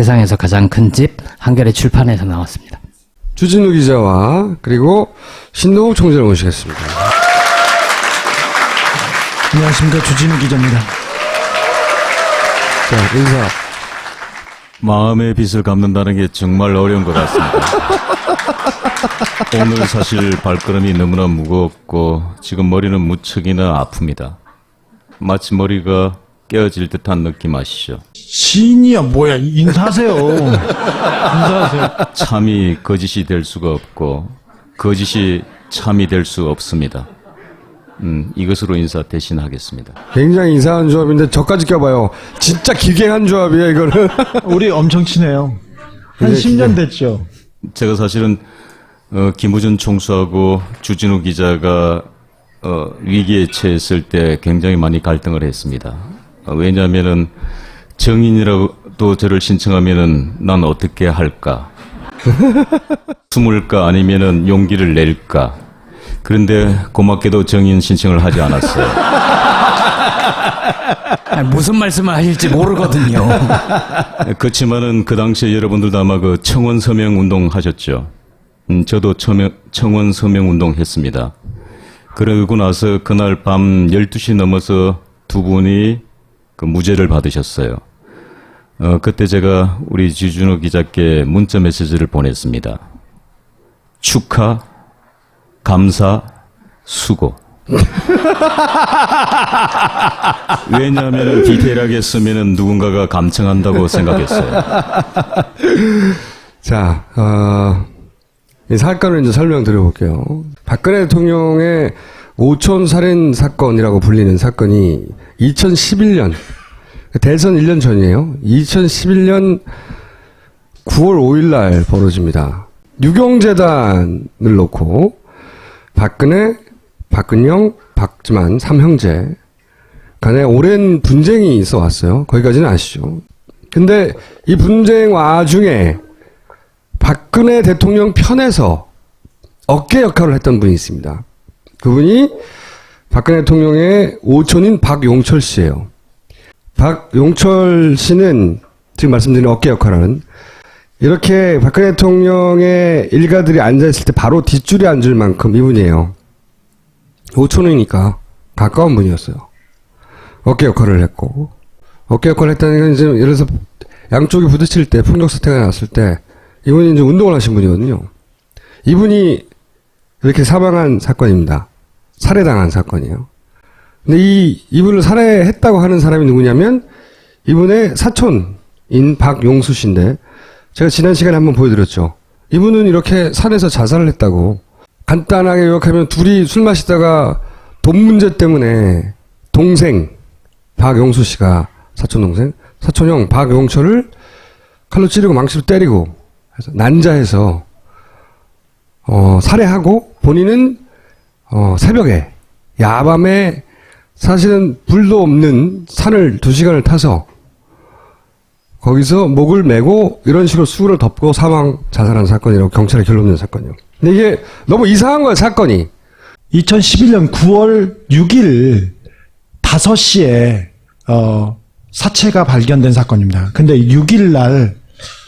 세상에서 가장 큰 집 한겨레 출판에서 나왔습니다. 주진우 기자와 그리고 신동욱 총재를 모시겠습니다. 안녕하십니까, 주진우 기자입니다. 자, 인사. 마음의 빚을 갚는다는 게 정말 어려운 것 같습니다. 오늘 사실 발걸음이 너무나 무겁고 지금 머리는 무척이나 아픕니다. 마치 머리가 깨어질 듯한 느낌 아시죠? 시인이야 뭐야, 인사하세요. 인사하세요. 참이 거짓이 될 수가 없고 거짓이 참이 될 수 없습니다. 이것으로 인사 대신하겠습니다. 굉장히 이상한 조합인데 저까지 껴봐요. 진짜 기괴한 조합이에요, 이거는. 우리 엄청 친해요. 한 네, 10년 됐죠. 제가 사실은 김우준 총수하고 주진우 기자가 위기에 처했을 때 굉장히 많이 갈등을 했습니다. 왜냐하면은 정인이라도 저를 신청하면은 난 어떻게 할까? 숨을까 아니면은 용기를 낼까? 그런데 고맙게도 정인 신청을 하지 않았어요. 아니, 무슨 말씀을 하실지 모르거든요. 그렇지만은 그 당시에 여러분들도 아마 그 청원 서명 운동 하셨죠. 저도 청원 서명 운동 했습니다. 그러고 나서 그날 밤 12시 넘어서 두 분이 그 무죄를 받으셨어요. 그때 제가 우리 주진우 기자께 문자 메시지를 보냈습니다. 축하, 감사, 수고. 왜냐하면 디테일하게 쓰면은 누군가가 감청한다고 생각했어요. 자, 이 사건을 이제 설명드려볼게요. 박근혜 대통령의 오촌 살인 사건이라고 불리는 사건이 2011년, 대선 1년 전이에요. 2011년 9월 5일 날 벌어집니다. 유경재단을 놓고 박근혜, 박근영, 박지만 3형제 간에 오랜 분쟁이 있어 왔어요. 거기까지는 아시죠. 근데 이 분쟁 와중에 박근혜 대통령 편에서 어깨 역할을 했던 분이 있습니다. 그분이 박근혜 대통령의 오촌인 박용철 씨예요. 박용철 씨는 지금 말씀드린 어깨 역할을 하는, 이렇게 박근혜 대통령의 일가들이 앉아있을 때 바로 뒷줄에 앉을 만큼 이분이에요. 오촌이니까 가까운 분이었어요. 어깨 역할을 했고, 어깨 역할을 했다는 건 이제 예를 들어서 양쪽이 부딪힐 때, 폭력 사태가 났을 때 이분이 이제 운동을 하신 분이거든요. 이분이 이렇게 사망한 사건입니다. 살해당한 사건이에요. 근데 이분을 살해했다고 하는 사람이 누구냐면 이분의 사촌인 박용수 씨인데, 제가 지난 시간에 한번 보여드렸죠. 이분은 이렇게 산에서 자살을 했다고. 간단하게 요약하면 둘이 술 마시다가 돈 문제 때문에 동생 박용수 씨가 사촌 동생 사촌형 박용철을 칼로 찌르고 망치로 때리고 해서 난자해서 살해하고, 본인은 새벽에 야밤에 사실은 불도 없는 산을 2시간을 타서 거기서 목을 메고 이런 식으로 수를 덮고 자살한 사건이라고 경찰에 결론 낸 사건이요. 근데 이게 너무 이상한 거예요, 사건이. 2011년 9월 6일 5시에 사체가 발견된 사건입니다. 근데 6일 날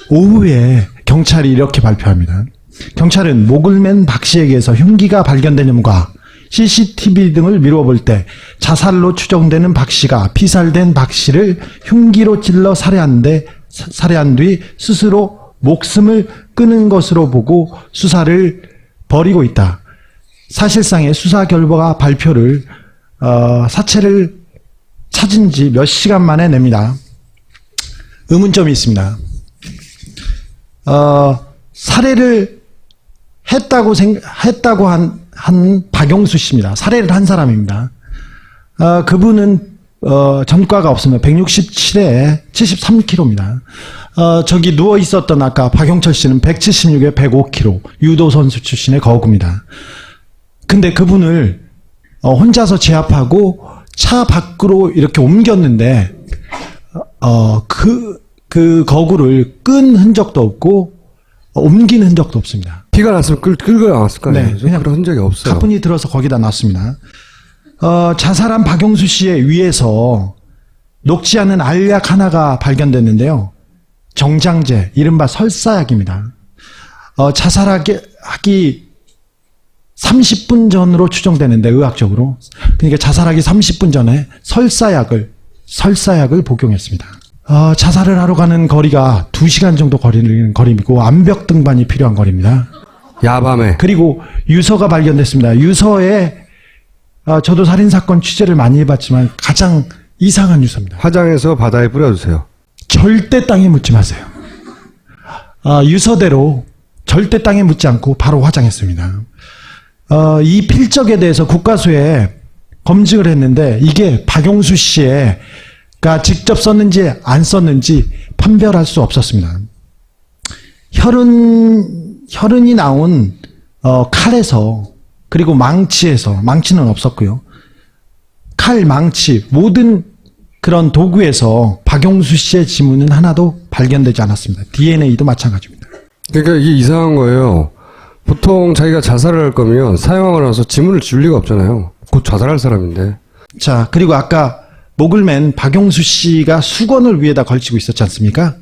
오후에 경찰이 이렇게 발표합니다. 경찰은 목을 맨 박 씨에게서 흉기가 발견된 점과 CCTV 등을 미루어 볼 때 자살로 추정되는 박 씨가 피살된 박 씨를 흉기로 찔러 살해한 뒤 스스로 목숨을 끊은 것으로 보고 수사를 벌이고 있다. 사실상의 수사 결과 발표를 사체를 찾은 지 몇 시간 만에 냅니다. 의문점이 있습니다. 살해를 했다고 한 박용수 씨입니다. 살해를 한 사람입니다. 그분은 전과가 없으면 167에 73kg입니다. 저기 누워 있었던 아까 박용철 씨는 176에 105kg, 유도 선수 출신의 거구입니다. 근데 그분을 혼자서 제압하고 차 밖으로 이렇게 옮겼는데 그 거구를 끈 흔적도 없고 옮긴 흔적도 없습니다. 피가 났으면 끌고 나왔을 거 아니에요. 네, 그냥 그런 흔적이 없어요. 가뿐히 들어서 거기다 놨습니다. 자살한 박용수 씨의 위에서 녹지 않은 알약 하나가 발견됐는데요. 정장제, 이른바 설사약입니다. 자살하기 30분 전으로 추정되는데, 의학적으로. 그러니까 자살하기 30분 전에 설사약을 복용했습니다. 자살을 하러 가는 거리가 2시간 정도 거리는 거리이고, 암벽 등반이 필요한 거리입니다. 야밤에. 그리고 유서가 발견됐습니다. 유서에, 저도 살인사건 취재를 많이 해봤지만 가장 이상한 유서입니다. 화장해서 바다에 뿌려주세요. 절대 땅에 묻지 마세요. 유서대로 절대 땅에 묻지 않고 바로 화장했습니다. 이 필적에 대해서 국과수에 검증을 했는데, 이게 박용수 씨가 직접 썼는지 안 썼는지 판별할 수 없었습니다. 혈흔이 나온 칼에서, 그리고 망치는 없었고요. 칼, 망치, 모든 그런 도구에서 박용수 씨의 지문은 하나도 발견되지 않았습니다. DNA도 마찬가지입니다. 그러니까 이게 이상한 거예요. 보통 자기가 자살을 할 거면 사형하고 나서 지문을 지울 리가 없잖아요. 곧 자살할 사람인데. 자, 그리고 아까 목을 맨 박용수 씨가 수건을 위에다 걸치고 있었지 않습니까?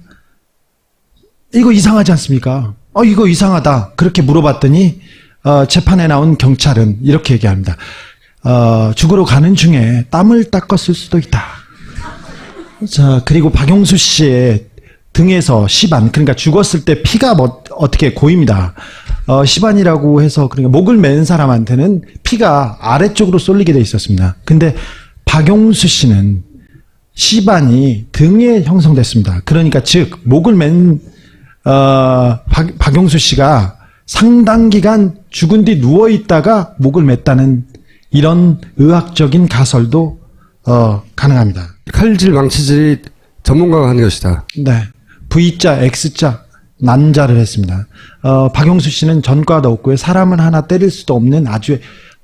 이거 이상하지 않습니까? 이거 이상하다. 그렇게 물어봤더니 재판에 나온 경찰은 이렇게 얘기합니다. 죽으러 가는 중에 땀을 닦았을 수도 있다. 자, 그리고 박용수 씨의 등에서 시반, 그러니까 죽었을 때 피가 어떻게 고입니다. 시반이라고 해서, 그러니까 목을 맨 사람한테는 피가 아래쪽으로 쏠리게 돼 있었습니다. 근데 박용수 씨는 시반이 등에 형성됐습니다. 그러니까 즉 목을 맨 박용수 씨가 상당 기간 죽은 뒤 누워 있다가 목을 맸다는 이런 의학적인 가설도 가능합니다. 칼질, 망치질이 전문가가 하는 것이다. 네. V자, X자, 난자를 했습니다. 박용수 씨는 전과도 없고요. 사람을 하나 때릴 수도 없는 아주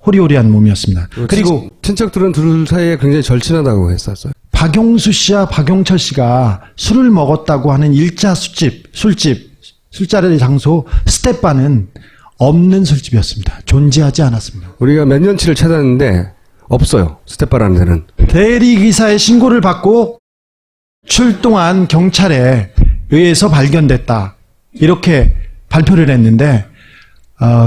호리호리한 몸이었습니다. 그리고 친척들은 둘 사이에 굉장히 절친하다고 했었어요. 박용수 씨와 박용철 씨가 술을 먹었다고 하는 1차 술자리 장소 스테파는 없는 술집이었습니다. 존재하지 않았습니다. 우리가 몇 년치를 찾았는데 없어요. 스테파라는 데는. 대리기사의 신고를 받고 출동한 경찰에 의해서 발견됐다. 이렇게 발표를 했는데,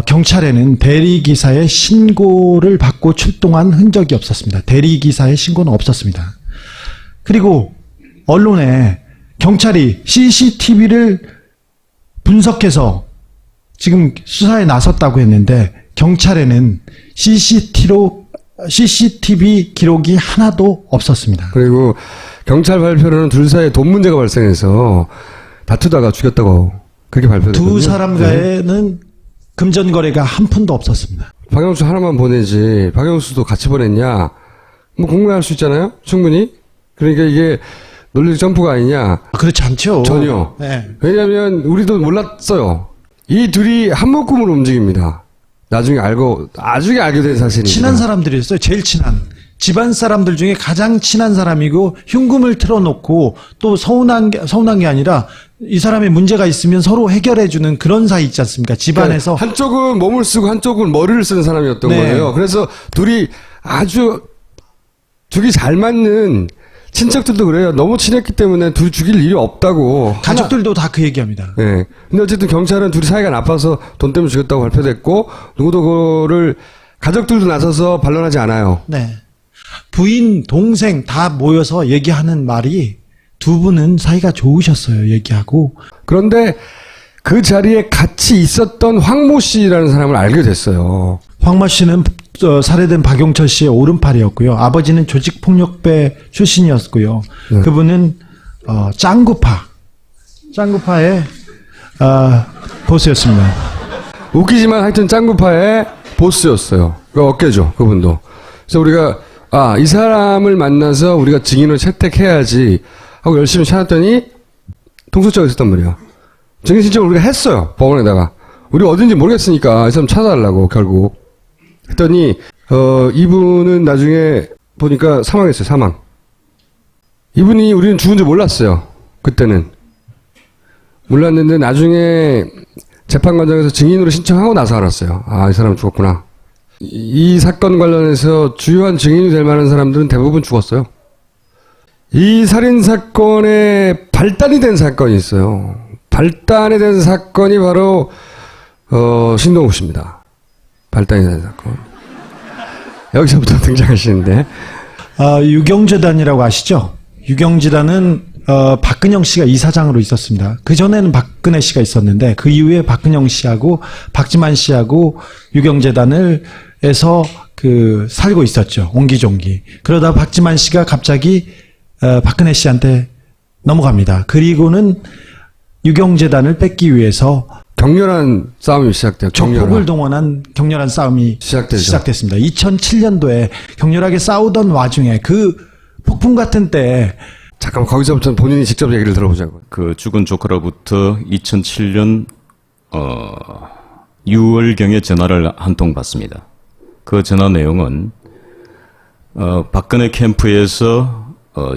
경찰에는 대리기사의 신고를 받고 출동한 흔적이 없었습니다. 대리기사의 신고는 없었습니다. 그리고 언론에 경찰이 CCTV를 분석해서 지금 수사에 나섰다고 했는데, 경찰에는 CCTV 기록이 하나도 없었습니다. 그리고 경찰 발표로는 둘 사이에 돈 문제가 발생해서 다투다가 죽였다고 그렇게 발표됐거든요. 두 사람과에는 금전 거래가 한 푼도 없었습니다. 박영수 하나만 보내지 박영수도 같이 보냈냐? 뭐 궁금해할 수 있잖아요. 충분히. 그러니까 이게 논리적 점프가 아니냐? 그렇지 않죠. 전혀. 네. 왜냐하면 우리도 몰랐어요. 이 둘이 한 묶음으로 움직입니다. 나중에 알게 된 사실입니다. 친한 사람들이었어요. 제일 친한. 집안 사람들 중에 가장 친한 사람이고, 흉금을 틀어놓고 또 서운한 게 아니라 이 사람의 문제가 있으면 서로 해결해주는 그런 사이 있지 않습니까? 집안에서. 그러니까 한쪽은 몸을 쓰고 한쪽은 머리를 쓰는 사람이었던 네. 거예요. 그래서 둘이 아주 죽이 잘 맞는, 친척들도 그래요. 너무 친했기 때문에 둘이 죽일 일이 없다고. 가족들도 다 그 얘기합니다. 네. 근데 어쨌든 경찰은 둘이 사이가 나빠서 돈 때문에 죽였다고 발표됐고, 누구도 그거를 가족들도 나서서 반론하지 않아요. 네. 부인, 동생 다 모여서 얘기하는 말이 두 분은 사이가 좋으셨어요. 얘기하고. 그런데 그 자리에 같이 있었던 황모 씨라는 사람을 알게 됐어요. 황모 씨는 살해된 박용철 씨의 오른팔이었고요. 아버지는 조직폭력배 출신이었고요. 네. 그분은 짱구파의 보스였습니다. 웃기지만 하여튼 짱구파의 보스였어요. 그 어깨죠, 그분도. 그래서 우리가 이 사람을 만나서 우리가 증인을 채택해야지 하고 열심히 찾았더니 통수처가 있었단 말이야. 증인 신청을 우리가 했어요, 법원에다가. 우리 어딘지 모르겠으니까 이 사람 찾아달라고 결국 했더니 이분은 나중에 보니까 사망했어요. 사망. 이분이 우리는 죽은 줄 몰랐어요. 그때는 몰랐는데 나중에 재판관장에서 증인으로 신청하고 나서 알았어요. 이 사람 죽었구나. 이 사건 관련해서 주요한 증인이 될 만한 사람들은 대부분 죽었어요. 이 살인사건의 발단이 된 사건이 있어요. 발단이 된 사건이 바로 신동욱 씨입니다. 발단이 된 사건. 여기서부터 등장하시는데 유경재단이라고 아시죠? 유경재단은 박근영 씨가 이사장으로 있었습니다. 그 전에는 박근혜 씨가 있었는데 그 이후에 박근영 씨하고 박지만 씨하고 유경재단에서 살고 있었죠. 옹기종기. 그러다 박지만 씨가 갑자기 박근혜 씨한테 넘어갑니다. 그리고는 유경재단을 뺏기 위해서 격렬한 싸움이 시작돼요. 조폭을 동원한 격렬한 싸움이 시작됐습니다. 2007년도에 격렬하게 싸우던 와중에 그 폭풍 같은 때 잠깐 거기서부터 본인이 직접 얘기를 들어보자고. 그 죽은 조카로부터 2007년 6월경에 전화를 한 통 받습니다. 그 전화 내용은 박근혜 캠프에서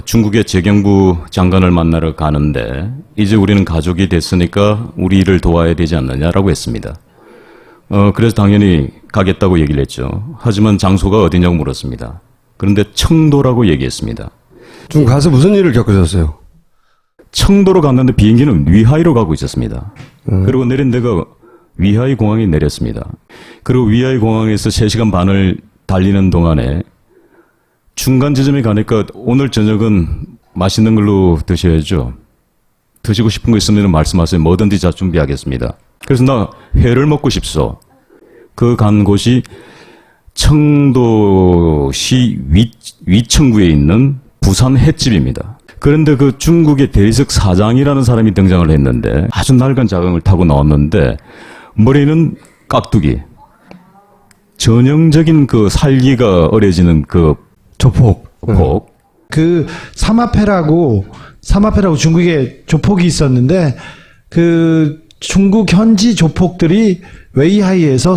중국의 재경부 장관을 만나러 가는데 이제 우리는 가족이 됐으니까 우리 일을 도와야 되지 않느냐라고 했습니다. 그래서 당연히 가겠다고 얘기를 했죠. 하지만 장소가 어디냐고 물었습니다. 그런데 청도라고 얘기했습니다. 좀 가서 무슨 일을 겪으셨어요? 청도로 갔는데 비행기는 위하이로 가고 있었습니다. 그리고 내린 데가 위하이 공항에 내렸습니다. 그리고 위하이 공항에서 3시간 반을 달리는 동안에 중간 지점에 가니까 오늘 저녁은 맛있는 걸로 드셔야죠. 드시고 싶은 거 있으면 말씀하세요. 뭐든지 다 준비하겠습니다. 그래서 나 회를 먹고 싶소. 그 간 곳이 청도시 위청구에 있는 부산 횟집입니다. 그런데 그 중국의 대리석 사장이라는 사람이 등장을 했는데 아주 낡은 자강을 타고 나왔는데 머리는 깍두기. 전형적인 그 살기가 어려지는 그 조폭. 그 사마페라고 중국에 조폭이 있었는데 그 중국 현지 조폭들이 웨이하이에서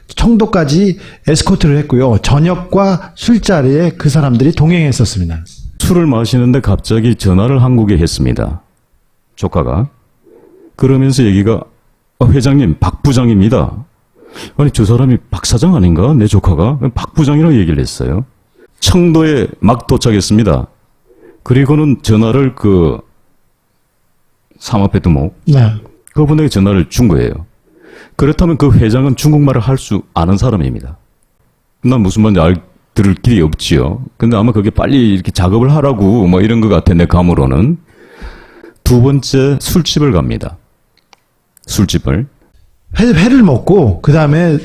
청도까지 에스코트를 했고요. 저녁과 술자리에 그 사람들이 동행했었습니다. 술을 마시는데 갑자기 전화를 한국에 했습니다. 조카가. 그러면서 얘기가 회장님 박 부장입니다. 아니 저 사람이 박 사장 아닌가? 내 조카가 박 부장이라고 얘기를 했어요. 청도에 막 도착했습니다. 그리고는 전화를 그 사마페 두목 그분에게 전화를 준 거예요. 그렇다면 그 회장은 중국말을 할 수 아는 사람입니다. 난 무슨 말인지 들을 길이 없지요. 근데 아마 그게 빨리 이렇게 작업을 하라고 뭐 이런 것 같아 내 감으로는. 두 번째 술집을 갑니다. 술집을. 회를 먹고 그 다음에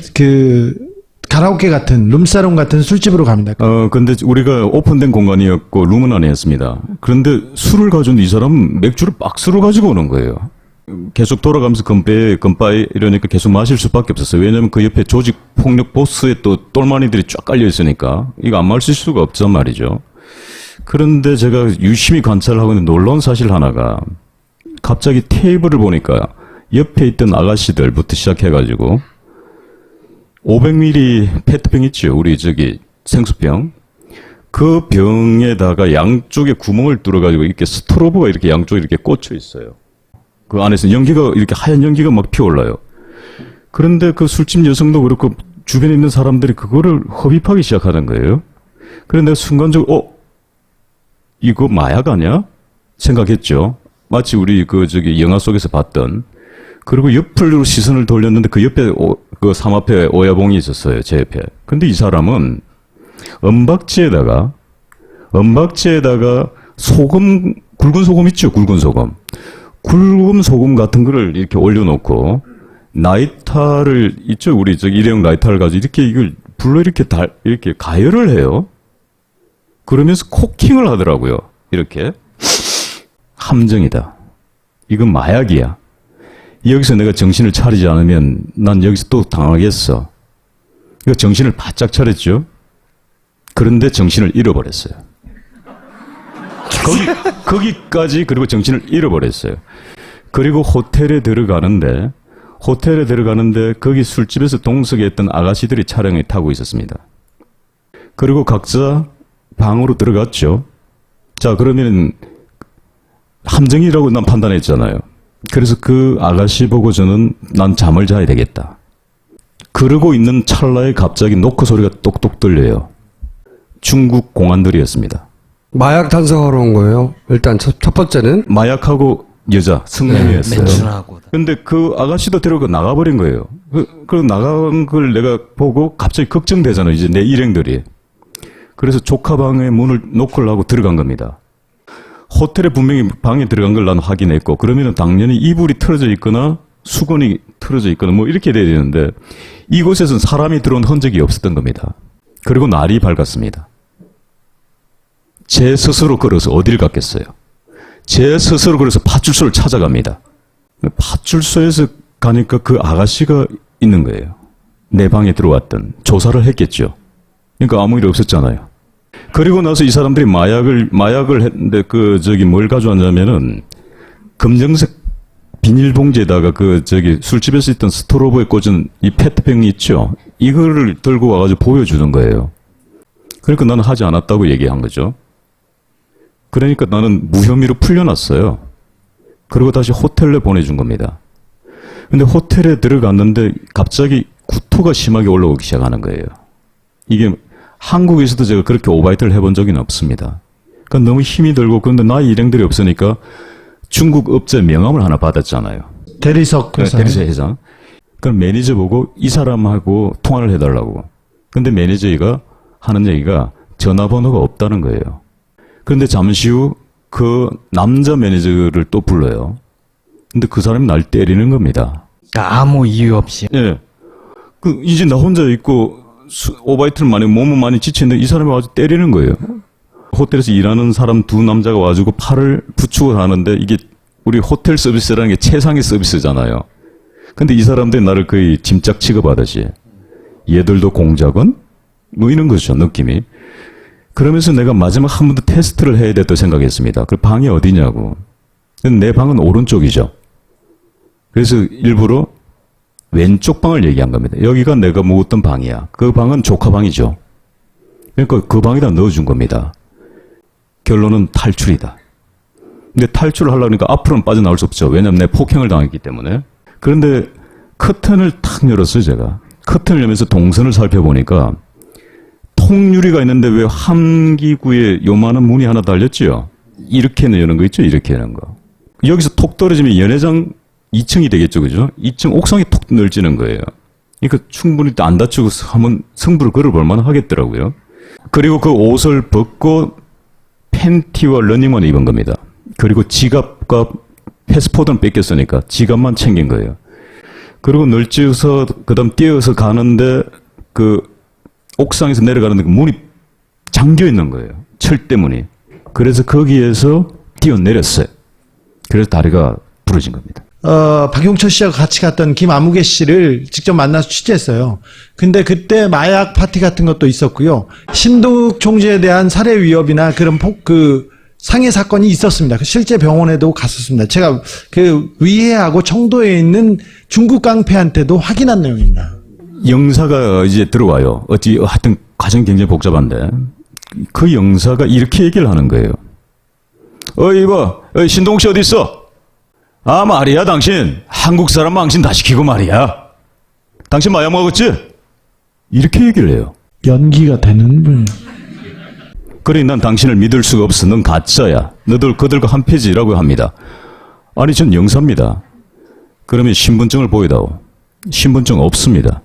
가라오케 같은 룸사롱 같은 술집으로 갑니다. 근데 우리가 오픈된 공간이었고 룸은 아니었습니다. 그런데 술을 가져온 이 사람은 맥주를 박스로 가지고 오는 거예요. 계속 돌아가면서 건빠이 이러니까 계속 마실 수밖에 없었어요. 왜냐면 그 옆에 조직 폭력 보스의 또 똘마니들이 쫙 깔려 있으니까 이거 안 마실 수가 없단 말이죠. 그런데 제가 유심히 관찰을 하고 있는 놀라운 사실 하나가 갑자기 테이블을 보니까 옆에 있던 아가씨들부터 시작해가지고 500ml 페트병 있죠. 우리 생수병. 그 병에다가 양쪽에 구멍을 뚫어가지고 이렇게 스트로브가 이렇게 양쪽에 이렇게 꽂혀 있어요. 그 안에서 연기가 이렇게 하얀 연기가 막 피어올라요. 그런데 그 술집 여성도 그렇고 주변에 있는 사람들이 그거를 흡입하기 시작하는 거예요. 그런데 순간적으로 이거 마약 아니야? 생각했죠. 마치 우리 영화 속에서 봤던. 그리고 옆으로 시선을 돌렸는데 그 옆에 그 사마페 오야봉이 있었어요. 제 옆에. 근데 이 사람은 은박지에다가 소금, 굵은 소금 있죠? 굵은 소금. 굵은 소금 같은 거를 이렇게 올려놓고 라이터를 있죠? 우리 일회용 라이터를 가지고 이렇게 이걸 불로 이렇게 가열을 해요. 그러면서 코킹을 하더라고요. 이렇게. 함정이다. 이건 마약이야. 여기서 내가 정신을 차리지 않으면 난 여기서 또 당하겠어. 그러니까 정신을 바짝 차렸죠. 그런데 정신을 잃어버렸어요. 거기까지 그리고 정신을 잃어버렸어요. 그리고 호텔에 들어가는데 거기 술집에서 동석했던 아가씨들이 차량에 타고 있었습니다. 그리고 각자 방으로 들어갔죠. 자, 그러면 함정이라고 난 판단했잖아요. 그래서 그 아가씨 보고 저는 난 잠을 자야 되겠다. 그러고 있는 찰나에 갑자기 노크 소리가 똑똑 들려요. 중국 공안들이었습니다. 마약 단속하러 온 거예요. 일단 첫 번째는 마약하고 여자 성매매였어요. 매춘하고. 근데 그 아가씨도 데리고 나가버린 거예요. 그 나간 걸 내가 보고 갑자기 걱정되잖아요. 이제 내 일행들이. 그래서 조카 방에 문을 노크를 하고 들어간 겁니다. 호텔에 분명히 방에 들어간 걸 난 확인했고, 그러면은 당연히 이불이 틀어져 있거나 수건이 틀어져 있거나 뭐 이렇게 돼야 되는데, 이곳에서는 사람이 들어온 흔적이 없었던 겁니다. 그리고 날이 밝았습니다. 제 스스로 걸어서 어딜 갔겠어요? 제 스스로 걸어서 파출소를 찾아갑니다. 파출소에서 가니까 그 아가씨가 있는 거예요. 내 방에 들어왔던. 조사를 했겠죠. 그러니까 아무 일 없었잖아요. 그리고 나서 이 사람들이 마약을 했는데 뭘 가져왔냐면은 검정색 비닐봉지에다가 술집에서 있던 스토로브에 꽂은 이 페트병이 있죠. 이거를 들고 와가지고 보여주는 거예요. 그러니까 나는 하지 않았다고 얘기한 거죠. 그러니까 나는 무혐의로 풀려났어요. 그리고 다시 호텔로 보내준 겁니다. 근데 호텔에 들어갔는데 갑자기 구토가 심하게 올라오기 시작하는 거예요. 이게 한국에서도 제가 그렇게 오바이트를 해본 적은 없습니다. 그러니까 너무 힘이 들고, 그런데 나의 일행들이 없으니까 중국 업체 명함을 하나 받았잖아요. 대리석 회사. 대리석 회장. 그럼 매니저 보고 이 사람하고 통화를 해달라고. 근데 매니저가 하는 얘기가 전화번호가 없다는 거예요. 그런데 잠시 후 그 남자 매니저를 또 불러요. 근데 그 사람이 날 때리는 겁니다. 아무 이유 없이. 예. 이제 나 혼자 있고, 오바이트를 몸은 많이 지치는데 이 사람이 와서 때리는 거예요. 호텔에서 일하는 사람 두 남자가 와가지고 팔을 붙이고 하는데, 이게 우리 호텔 서비스라는 게 최상의 서비스잖아요. 근데 이 사람들이 나를 거의 짐짝 취급하듯이, 얘들도 공작은? 뭐 이런 거죠, 느낌이. 그러면서 내가 마지막 한 번 더 테스트를 해야 됐다고 생각했습니다. 그 방이 어디냐고. 근데 내 방은 오른쪽이죠. 그래서 일부러 왼쪽 방을 얘기한 겁니다. 여기가 내가 묵었던 방이야. 그 방은 조카 방이죠. 그러니까 그 방에다 넣어준 겁니다. 결론은 탈출이다. 근데 탈출을 하려고 하니까 앞으로는 빠져나올 수 없죠. 왜냐하면 내 폭행을 당했기 때문에. 그런데 커튼을 탁 열었어요, 제가. 커튼을 열면서 동선을 살펴보니까 통유리가 있는데 왜 함기구에 요만한 문이 하나 달렸지요? 이렇게 여는 거 있죠? 이렇게 여는 거. 여기서 톡 떨어지면 연회장 2층이 되겠죠, 그죠? 2층 옥상이 톡 넓지는 거예요. 그러니까 충분히 안 다치고 한번 승부를 걸어볼 만 하겠더라고요. 그리고 그 옷을 벗고 팬티와 러닝화를 입은 겁니다. 그리고 지갑과 패스포드는 뺏겼으니까 지갑만 챙긴 거예요. 그리고 널찍어서 그다음 뛰어서 가는데 옥상에서 내려가는데 문이 잠겨 있는 거예요. 철대문이. 그래서 거기에서 뛰어내렸어요. 그래서 다리가 부러진 겁니다. 박용철 씨와 같이 갔던 김아무개 씨를 직접 만나서 취재했어요. 근데 그때 마약 파티 같은 것도 있었고요. 신동욱 총재에 대한 살해 위협이나 그런 상해 사건이 있었습니다. 실제 병원에도 갔었습니다. 제가 위해하고 청도에 있는 중국 깡패한테도 확인한 내용입니다. 영사가 이제 들어와요. 하여튼 과정이 굉장히 복잡한데 그 영사가 이렇게 얘기를 하는 거예요. 이봐, 신동욱 씨 어디 있어? 아, 말이야, 당신 한국 사람 망신 다 시키고 말이야. 당신 마약 먹었지? 이렇게 얘기를 해요. 연기가 되는 분. 그러니 난 당신을 믿을 수가 없어. 넌 가짜야. 너들 그들과 한 패지라고 합니다. 아니, 전 영사입니다. 그러면 신분증을 보여다오. 신분증 없습니다.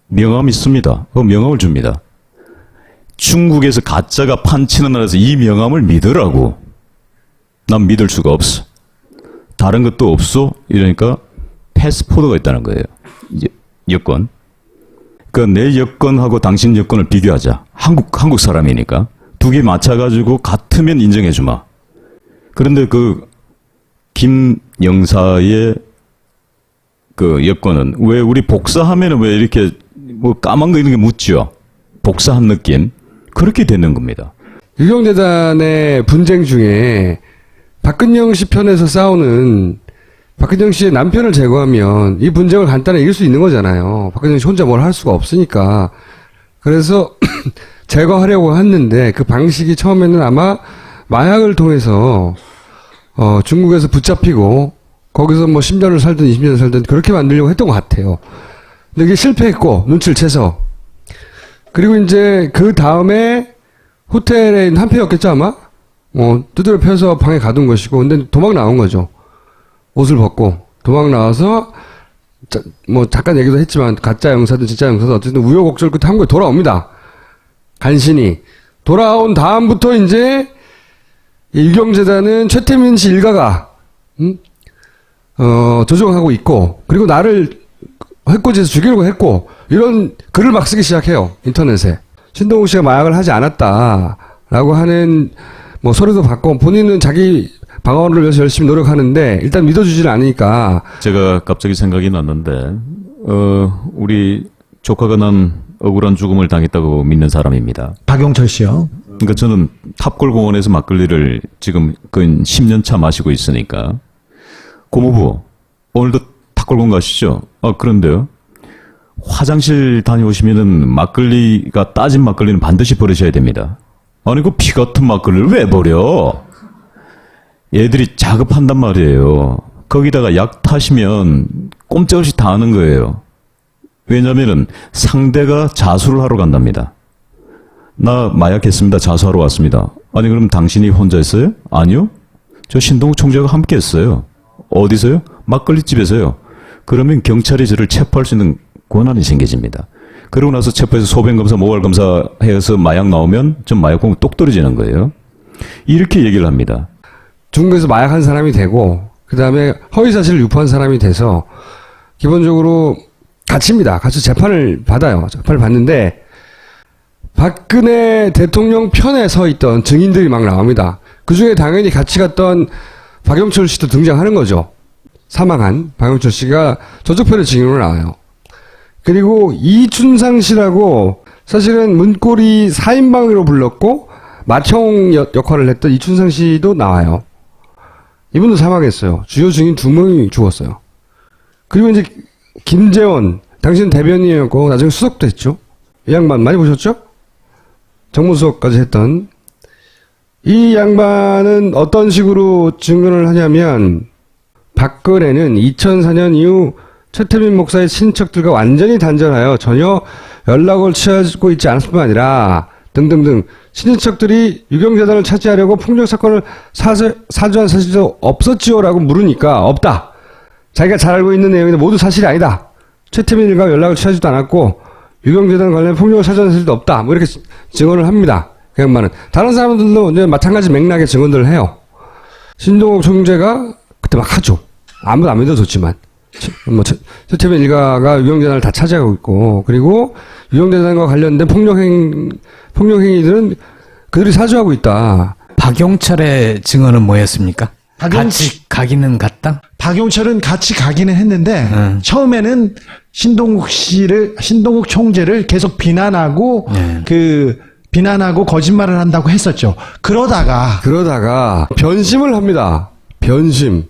명함 있습니다. 그 명함을 줍니다. 중국에서 가짜가 판치는 나라에서 이 명함을 믿으라고. 난 믿을 수가 없어. 다른 것도 없어? 이러니까 패스포드가 있다는 거예요. 여권. 내 여권하고 당신 여권을 비교하자. 한국 사람이니까. 두 개 맞춰가지고 같으면 인정해주마. 그런데 김 영사의 여권은 왜 우리 복사하면은 왜 이렇게 까만 거 있는 게 묻죠? 복사한 느낌. 그렇게 되는 겁니다. 유경재단의 분쟁 중에 박근영 씨 편에서 싸우는 박근영 씨의 남편을 제거하면 이 분쟁을 간단히 이길 수 있는 거잖아요. 박근영 씨 혼자 뭘 할 수가 없으니까. 그래서 제거하려고 했는데 그 방식이 처음에는 아마 마약을 통해서 중국에서 붙잡히고 거기서 10년을 살든 20년을 살든 그렇게 만들려고 했던 것 같아요. 근데 이게 실패했고 눈치를 채서. 그리고 이제 그 다음에 호텔에 있는 한패였겠죠 아마? 두드려 펴서 방에 가둔 것이고, 근데 도망 나온 거죠. 옷을 벗고 도망 나와서 잠깐 얘기도 했지만 가짜 영사든 진짜 영사든 어쨌든 우여곡절 끝에 한국에 돌아옵니다. 간신히 돌아온 다음부터 이제 유경재단은 최태민 씨 일가가 조종하고 있고, 그리고 나를 해코지해서 죽이려고 했고, 이런 글을 막 쓰기 시작해요. 인터넷에. 신동욱 씨가 마약을 하지 않았다라고 하는 소리도 받고, 본인은 자기 방어를 위해서 열심히 노력하는데 일단 믿어주지는 않으니까. 제가 갑자기 생각이 났는데, 우리 조카가 난 억울한 죽음을 당했다고 믿는 사람입니다. 박용철 씨요. 그러니까 저는 탑골공원에서 막걸리를 지금 거의 10년 차 마시고 있으니까, 고모부 오늘도 탑골공원 가시죠? 그런데요, 화장실 다녀오시면은 막걸리가 따진 막걸리는 반드시 버리셔야 됩니다. 아니 그 피 같은 막걸리를 왜 버려? 얘들이 자급한단 말이에요. 거기다가 약 타시면 꼼짝없이 다 하는 거예요. 왜냐면은 상대가 자수를 하러 간답니다. 나 마약했습니다. 자수하러 왔습니다. 아니 그럼 당신이 혼자 했어요? 아니요. 저 신동욱 총재가 함께 했어요. 어디서요? 막걸리집에서요. 그러면 경찰이 저를 체포할 수 있는 권한이 생겨집니다. 그러고 나서 체포해서 소변검사, 모발검사 해서 마약 나오면 전 마약 공부 똑 떨어지는 거예요. 이렇게 얘기를 합니다. 중국에서 마약한 사람이 되고, 그 다음에 허위사실을 유포한 사람이 돼서 기본적으로 갇힙니다. 같이 재판을 받아요. 재판을 받는데 박근혜 대통령 편에 서 있던 증인들이 막 나옵니다. 그 중에 당연히 같이 갔던 박용철 씨도 등장하는 거죠. 사망한 박용철 씨가 저쪽편의 증인으로 나와요. 그리고 이춘상 씨라고, 사실은 문고리 4인방으로 불렀고 마청 역할을 했던 이춘상 씨도 나와요. 이분도 사망했어요. 주요 증인 2명이 죽었어요. 그리고 이제 김재원, 당신 대변인이었고 나중에 수석도 했죠. 이 양반 많이 보셨죠? 정무수석까지 했던 이 양반은 어떤 식으로 증언을 하냐면, 박근혜는 2004년 이후 최태민 목사의 친척들과 완전히 단절하여 전혀 연락을 취하고 있지 않을 뿐만 아니라 등등등, 친인척들이 유경재단을 차지하려고 폭력 사건을 사주한 사실도 없었지요라고 물으니까 없다. 자기가 잘 알고 있는 내용인데 모두 사실이 아니다. 최태민 일가와 연락을 취하지도 않았고 유경재단 관련 폭력을 사주한 사실도 없다. 이렇게 증언을 합니다. 그 양반은. 다른 사람들도 이제 마찬가지 맥락의 증언들을 해요. 신동욱 총재가 그때 막 하죠. 아무도 안 믿어줬지만. 최태민 일가가 유경재단을 다 차지하고 있고, 그리고 유경재단과 관련된 폭력행위들은 그들이 사주하고 있다. 박용철의 증언은 뭐였습니까? 같이 가기는 갔다? 박용철은 같이 가기는 했는데 처음에는 신동욱 총재를 계속 비난하고 비난하고 거짓말을 한다고 했었죠. 그러다가 변심을 합니다. 변심.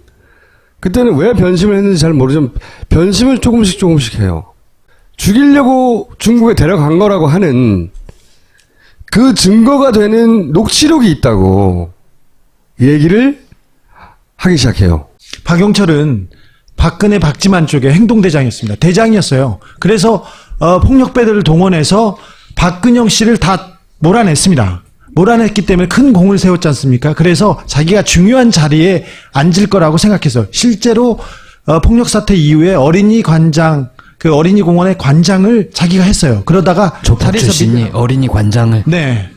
그때는 왜 변심을 했는지 잘 모르지만 변심을 조금씩 해요. 죽이려고 중국에 데려간 거라고 하는 그 증거가 되는 녹취록이 있다고 얘기를 하기 시작해요. 박용철은 박근혜 박지만 쪽의 행동대장이었습니다. 대장이었어요. 그래서 폭력배들을 동원해서 박근영 씨를 다 몰아냈습니다. 몰아냈기 때문에 큰 공을 세웠지 않습니까? 그래서 자기가 중요한 자리에 앉을 거라고 생각해서 실제로 폭력 사태 이후에 어린이 공원의 관장을 자기가 했어요. 그러다가 조폭 출신이 어린이 관장을. 네.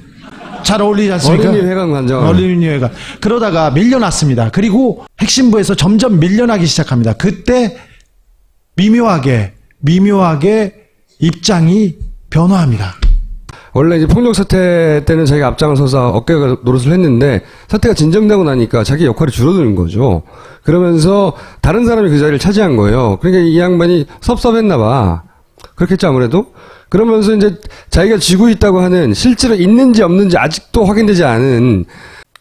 잘 어울리지 않습니까? 어린이회관 관장. 어린이회관. 그러다가 밀려났습니다. 그리고 핵심부에서 점점 밀려나기 시작합니다. 그때 미묘하게 입장이 변화합니다. 원래 이제 폭력 사태 때는 자기가 앞장을 서서 어깨 노릇을 했는데 사태가 진정되고 나니까 자기 역할이 줄어드는 거죠. 그러면서 다른 사람이 그 자리를 차지한 거예요. 그러니까 이 양반이 섭섭했나 봐. 그렇겠죠 아무래도. 그러면서 이제 자기가 쥐고 있다고 하는, 실제로 있는지 없는지 아직도 확인되지 않은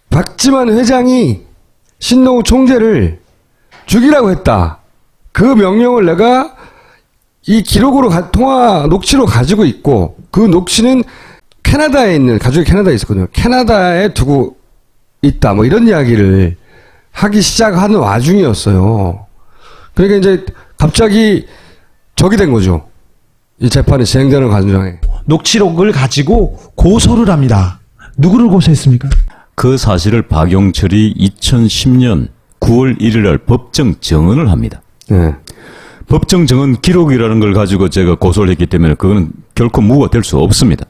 박지만 회장이 신동욱 총재를 죽이라고 했다. 그 명령을 내가 이 기록으로 통화 녹취로 가지고 있고, 그 녹취는 캐나다에 있는, 가족이 캐나다에 있었거든요. 캐나다에 두고 있다. 이런 이야기를 하기 시작하는 와중이었어요. 그러니까 이제 갑자기 적이 된 거죠. 이 재판이 진행되는 과정에. 녹취록을 가지고 고소를 합니다. 누구를 고소했습니까? 그 사실을 박용철이 2010년 9월 1일 날 법정 증언을 합니다. 네. 법정 증언 기록이라는 걸 가지고 제가 고소를 했기 때문에 그거는 결코 무효가 될 수 없습니다.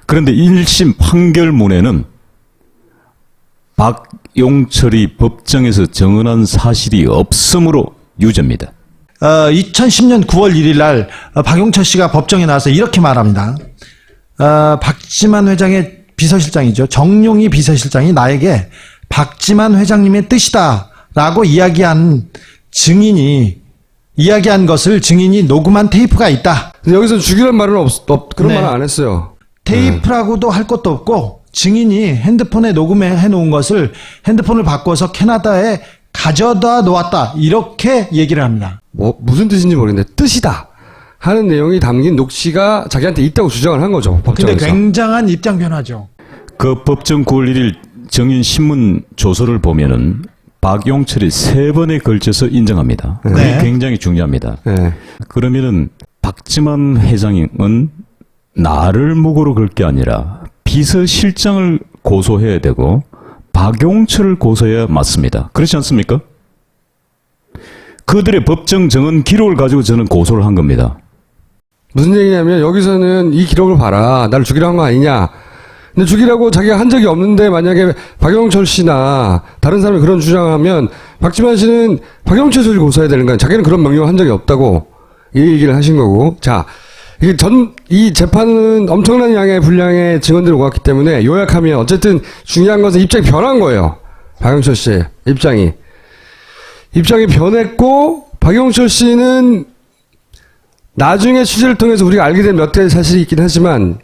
그런데 1심 판결문에는 박용철이 법정에서 증언한 사실이 없으므로 유죄입니다. 2010년 9월 1일 날 박용철 씨가 법정에 나와서 이렇게 말합니다. 박지만 회장의 비서실장이죠. 정용희 비서실장이 나에게 박지만 회장님의 뜻이다라고 이야기한 것을 증인이 녹음한 테이프가 있다. 근데 여기서 죽이란 말은 그런 네. 말은 안 했어요. 테이프라고도 할 것도 없고 증인이 핸드폰에 녹음해 놓은 것을 핸드폰을 바꿔서 캐나다에 가져다 놓았다. 이렇게 얘기를 합니다. 뭐 무슨 뜻인지 모르겠는데 뜻이다 하는 내용이 담긴 녹취가 자기한테 있다고 주장을 한 거죠. 근데 법정에서. 굉장한 입장 변화죠. 그 법정 9월 1일 정인 신문 조서를 보면은 박용철이 3번에 걸쳐서 인정합니다. 그게 네. 굉장히 중요합니다. 네. 그러면은 박지만 회장은 나를 무고로 걸 게 아니라 비서실장을 고소해야 되고 박용철을 고소해야 맞습니다. 그렇지 않습니까? 그들의 법정 증언 기록을 가지고 저는 고소를 한 겁니다. 무슨 얘기냐면 여기서는 이 기록을 봐라. 나를 죽이라고 한 거 아니냐. 근데 죽이라고 자기가 한 적이 없는데 만약에 박용철 씨나 다른 사람이 그런 주장을 하면 박지만 씨는 박용철 씨를 고소해야 되는 거야. 자기는 그런 명령을 한 적이 없다고 이 얘기를 하신 거고. 자, 이 재판은 엄청난 양의 분량의 증언들이 오갔기 때문에 요약하면 어쨌든 중요한 것은 입장이 변한 거예요. 박용철 씨의 입장이 변했고, 박용철 씨는 나중에 취재를 통해서 우리가 알게 된 몇 가지 사실이 있긴 하지만,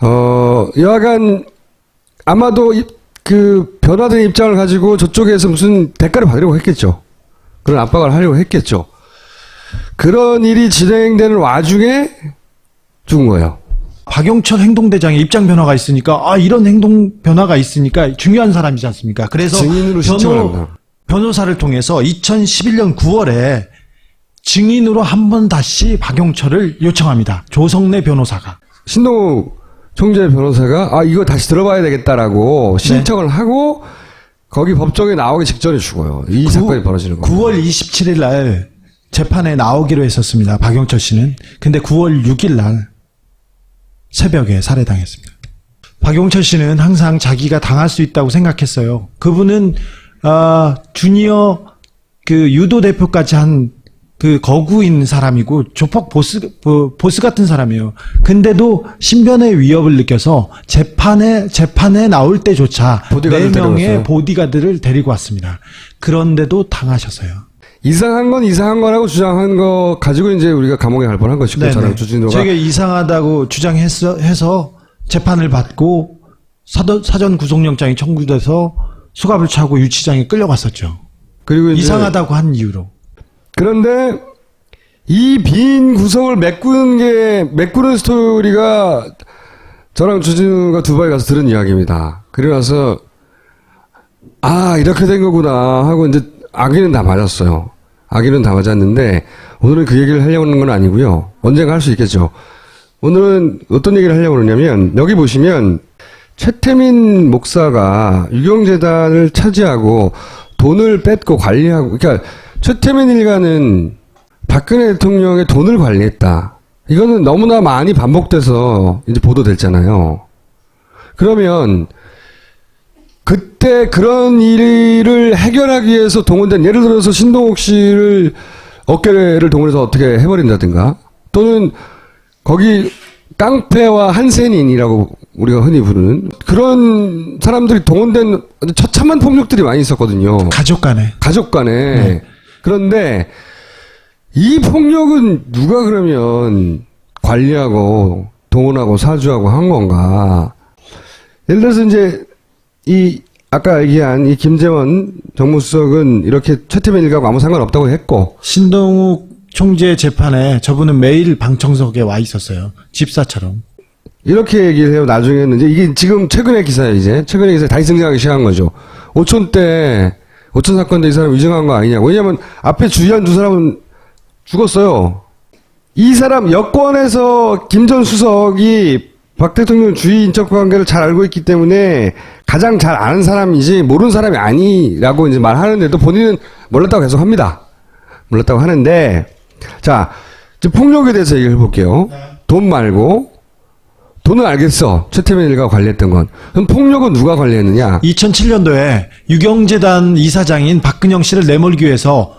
여하간 아마도 그 변화된 입장을 가지고 저쪽에서 무슨 대가를 받으려고 했겠죠. 그런 압박을 하려고 했겠죠. 그런 일이 진행되는 와중에 죽은 거예요. 박용철 행동대장의 입장 변화가 있으니까 이런 행동 변화가 있으니까 중요한 사람이지 않습니까? 그래서 증인으로 신청을 합니다. 변호사를 통해서 2011년 9월에 증인으로 한 번 다시 박용철을 요청합니다. 조성래 변호사가. 신동욱 총재 변호사가 이거 다시 들어봐야 되겠다라고 신청을 하고 거기 법정에 나오기 직전에 죽어요. 이 사건이 벌어지는 거예요. 9월 27일 날 재판에 나오기로 했었습니다. 박용철 씨는. 근데 9월 6일 날 새벽에 살해당했습니다. 박용철 씨는 항상 자기가 당할 수 있다고 생각했어요. 그분은 주니어 그 유도 대표까지 한 그 거구인 사람이고 조폭 보스 같은 사람이에요. 근데도 신변의 위협을 느껴서 재판에 나올 때조차 보디가드를 4명의 데려갔어요. 보디가드를 데리고 왔습니다. 그런데도 당하셨어요. 이상한 건 이상한 거라고 주장한 거 가지고 이제 우리가 감옥에 갈 뻔한 것이고 네네. 저랑 주진우가 저게 이상하다고 주장해서 재판을 받고 사전 구속영장이 청구돼서 수갑을 차고 유치장에 끌려갔었죠. 그리고 이제 이상하다고 한 이유로. 그런데 이 빈 구석을 메꾸는 스토리가 저랑 주진우가 두바이 가서 들은 이야기입니다. 그리고 나서 이렇게 된 거구나 하고 이제 아기는 다 맞았어요. 아기는 다 맞았는데 오늘은 그 얘기를 하려고 하는 건 아니고요. 언젠가 할 수 있겠죠. 오늘은 어떤 얘기를 하려고 그러냐면 여기 보시면 최태민 목사가 유경재단을 차지하고 돈을 뺏고 관리하고 그러니까 최태민 일가는 박근혜 대통령의 돈을 관리했다. 이거는 너무나 많이 반복돼서 이제 보도됐잖아요. 그러면 그때 그런 일을 해결하기 위해서 동원된 예를 들어서 신동욱 씨를 어깨를 동원해서 어떻게 해버린다든가 또는 거기 깡패와 한센인이라고 우리가 흔히 부르는 그런 사람들이 동원된 처참한 폭력들이 많이 있었거든요. 가족 간에. 네. 그런데 이 폭력은 누가 그러면 관리하고 동원하고 사주하고 한 건가? 예를 들어서 이제 아까 얘기한 이 김재원 정무수석은 이렇게 최태민 일가하고 아무 상관없다고 했고 신동욱 총재 재판에 저분은 매일 방청석에 와 있었어요. 집사처럼. 이렇게 얘기를 해요. 나중에는 이제 이게 지금 최근의 기사에 다시 등장하기 시작한 거죠. 오촌 사건 때 이 사람 위증한 거 아니냐고. 왜냐면 앞에 주의한 두 사람은 죽었어요. 이 사람 여권에서 김 전 수석이 박 대통령 주위 인적 관계를 잘 알고 있기 때문에 가장 잘 아는 사람이지 모르는 사람이 아니라고 이제 말하는데도 본인은 몰랐다고 계속 합니다. 몰랐다고 하는데, 자, 이제 폭력에 대해서 얘기를 해볼게요. 돈 말고, 돈은 알겠어. 최태민 일가가 관리했던 건. 그럼 폭력은 누가 관리했느냐? 2007년도에 유경재단 이사장인 박근영 씨를 내몰기 위해서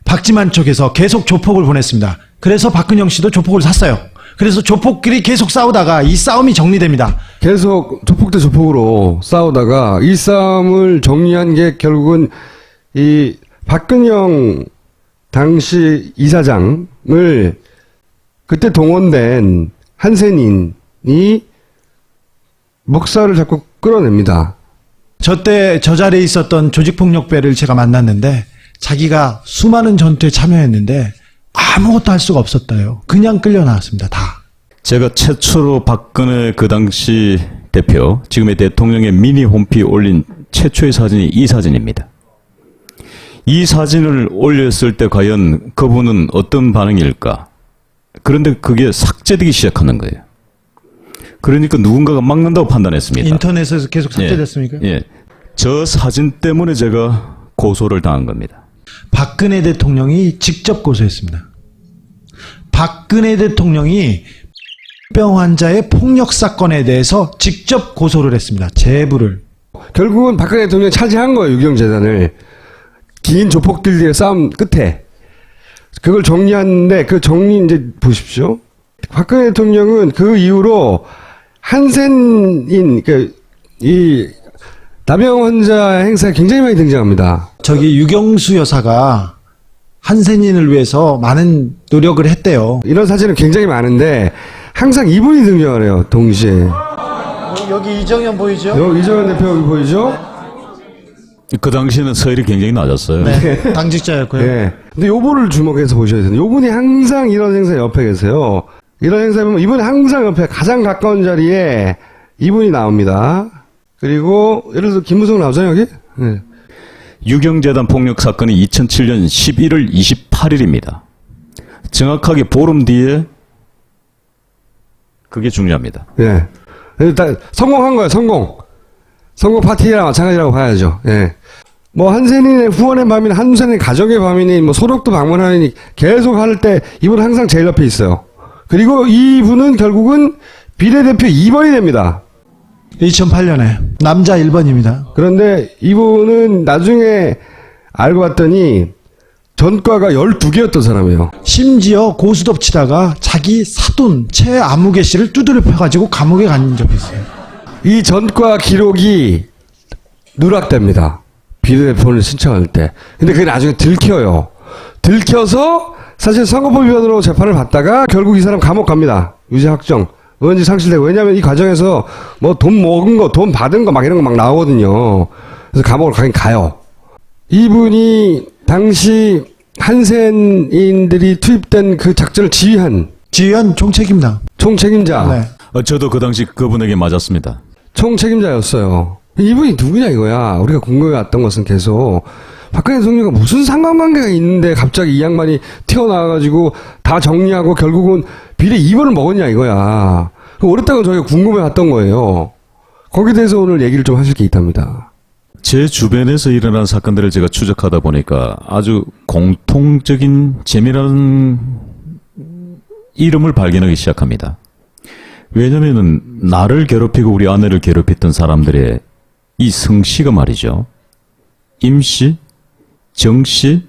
박지만 쪽에서 계속 조폭을 보냈습니다. 그래서 박근영 씨도 조폭을 샀어요. 그래서 조폭끼리 계속 싸우다가 이 싸움이 정리됩니다. 계속 조폭 대 조폭으로 싸우다가 이 싸움을 정리한 게 결국은 이 박근영 당시 이사장을 그때 동원된 한센인이 목사를 자꾸 끌어냅니다. 저 자리에 있었던 조직폭력배를 제가 만났는데 자기가 수많은 전투에 참여했는데 아무것도 할 수가 없었다요. 그냥 끌려 나왔습니다. 다. 제가 최초로 박근혜 그 당시 대표, 지금의 대통령의 미니 홈피에 올린 최초의 사진이 이 사진입니다. 이 사진을 올렸을 때 과연 그분은 어떤 반응일까? 그런데 그게 삭제되기 시작하는 거예요. 그러니까 누군가가 막는다고 판단했습니다. 인터넷에서 계속 삭제됐습니까? 예. 저 사진 때문에 제가 고소를 당한 겁니다. 박근혜 대통령이 직접 고소했습니다. 박근혜 대통령이 병 환자의 폭력 사건에 대해서 직접 고소를 했습니다. 제보를. 결국은 박근혜 대통령이 차지한 거예요. 유경재단을. 긴 조폭들의 싸움 끝에. 그걸 정리하는데 그 정리 이제 보십시오. 박근혜 대통령은 그 이후로 한센인, 이 남영 환자 행사에 굉장히 많이 등장합니다. 저기 유경수 여사가 한센인을 위해서 많은 노력을 했대요. 이런 사진은 굉장히 많은데 항상 이분이 등장을 해요. 동시에. 여기 이정현 보이죠? 여기 이정현 대표 여기 보이죠? 그 당시에는 서열이 굉장히 낮았어요. 네, 당직자였고요. 네. 근데 요분을 주목해서 보셔야 돼요. 요분이 항상 이런 행사 옆에 계세요. 이런 행사 보면 이분이 항상 옆에 가장 가까운 자리에 이분이 나옵니다. 그리고 예를 들어 김무성 나오잖아요 여기? 네. 유경재단 폭력 사건이 2007년 11월 28일입니다. 정확하게 보름 뒤에 그게 중요합니다. 예. 일단 성공한 거예요. 성공 파티랑 마찬가지라고 봐야죠. 예. 뭐 한센인의 후원의 밤이나 한센인의 가족의 밤이니 뭐 소록도 방문하니 계속 할 때 이분 항상 제일 옆에 있어요. 그리고 이분은 결국은 비례대표 2번이 됩니다. 2008년에 남자 1번입니다. 그런데 이분은 나중에 알고 봤더니 전과가 12개였던 사람이에요. 심지어 고수 덮치다가 자기 사돈 최아무개 씨를 두드려 펴가지고 감옥에 간 적이 있어요. 이 전과 기록이 누락됩니다. 비례대표를 신청할 때. 근데 그게 나중에 들켜요. 들켜서 사실 선거법 위반으로 재판을 받다가 결국 이 사람 감옥 갑니다. 유죄 확정. 의원직 상실되고. 왜냐하면 이 과정에서 뭐 돈 먹은 거, 돈 받은 거 막 이런 거 막 나오거든요. 그래서 감옥을 가긴 가요. 이분이 당시 한센인들이 투입된 그 작전을 지휘한 총책임당. 총책임자. 네. 저도 그 당시 그분에게 맞았습니다. 총책임자였어요. 이분이 누구냐 이거야. 우리가 궁금해왔던 것은 계속 박근혜 대통령과 무슨 상관관계가 있는데 갑자기 이 양반이 튀어나와가지고 다 정리하고 결국은 비례 2번을 먹었냐 이거야. 오랫동안 저희가 궁금해왔던 거예요. 거기에 대해서 오늘 얘기를 좀 하실 게 있답니다. 제 주변에서 일어난 사건들을 제가 추적하다 보니까 아주 공통적인 재미나는 이름을 발견하기 시작합니다. 왜냐면은 나를 괴롭히고 우리 아내를 괴롭혔던 사람들의 이 성씨가 말이죠. 임씨, 정씨,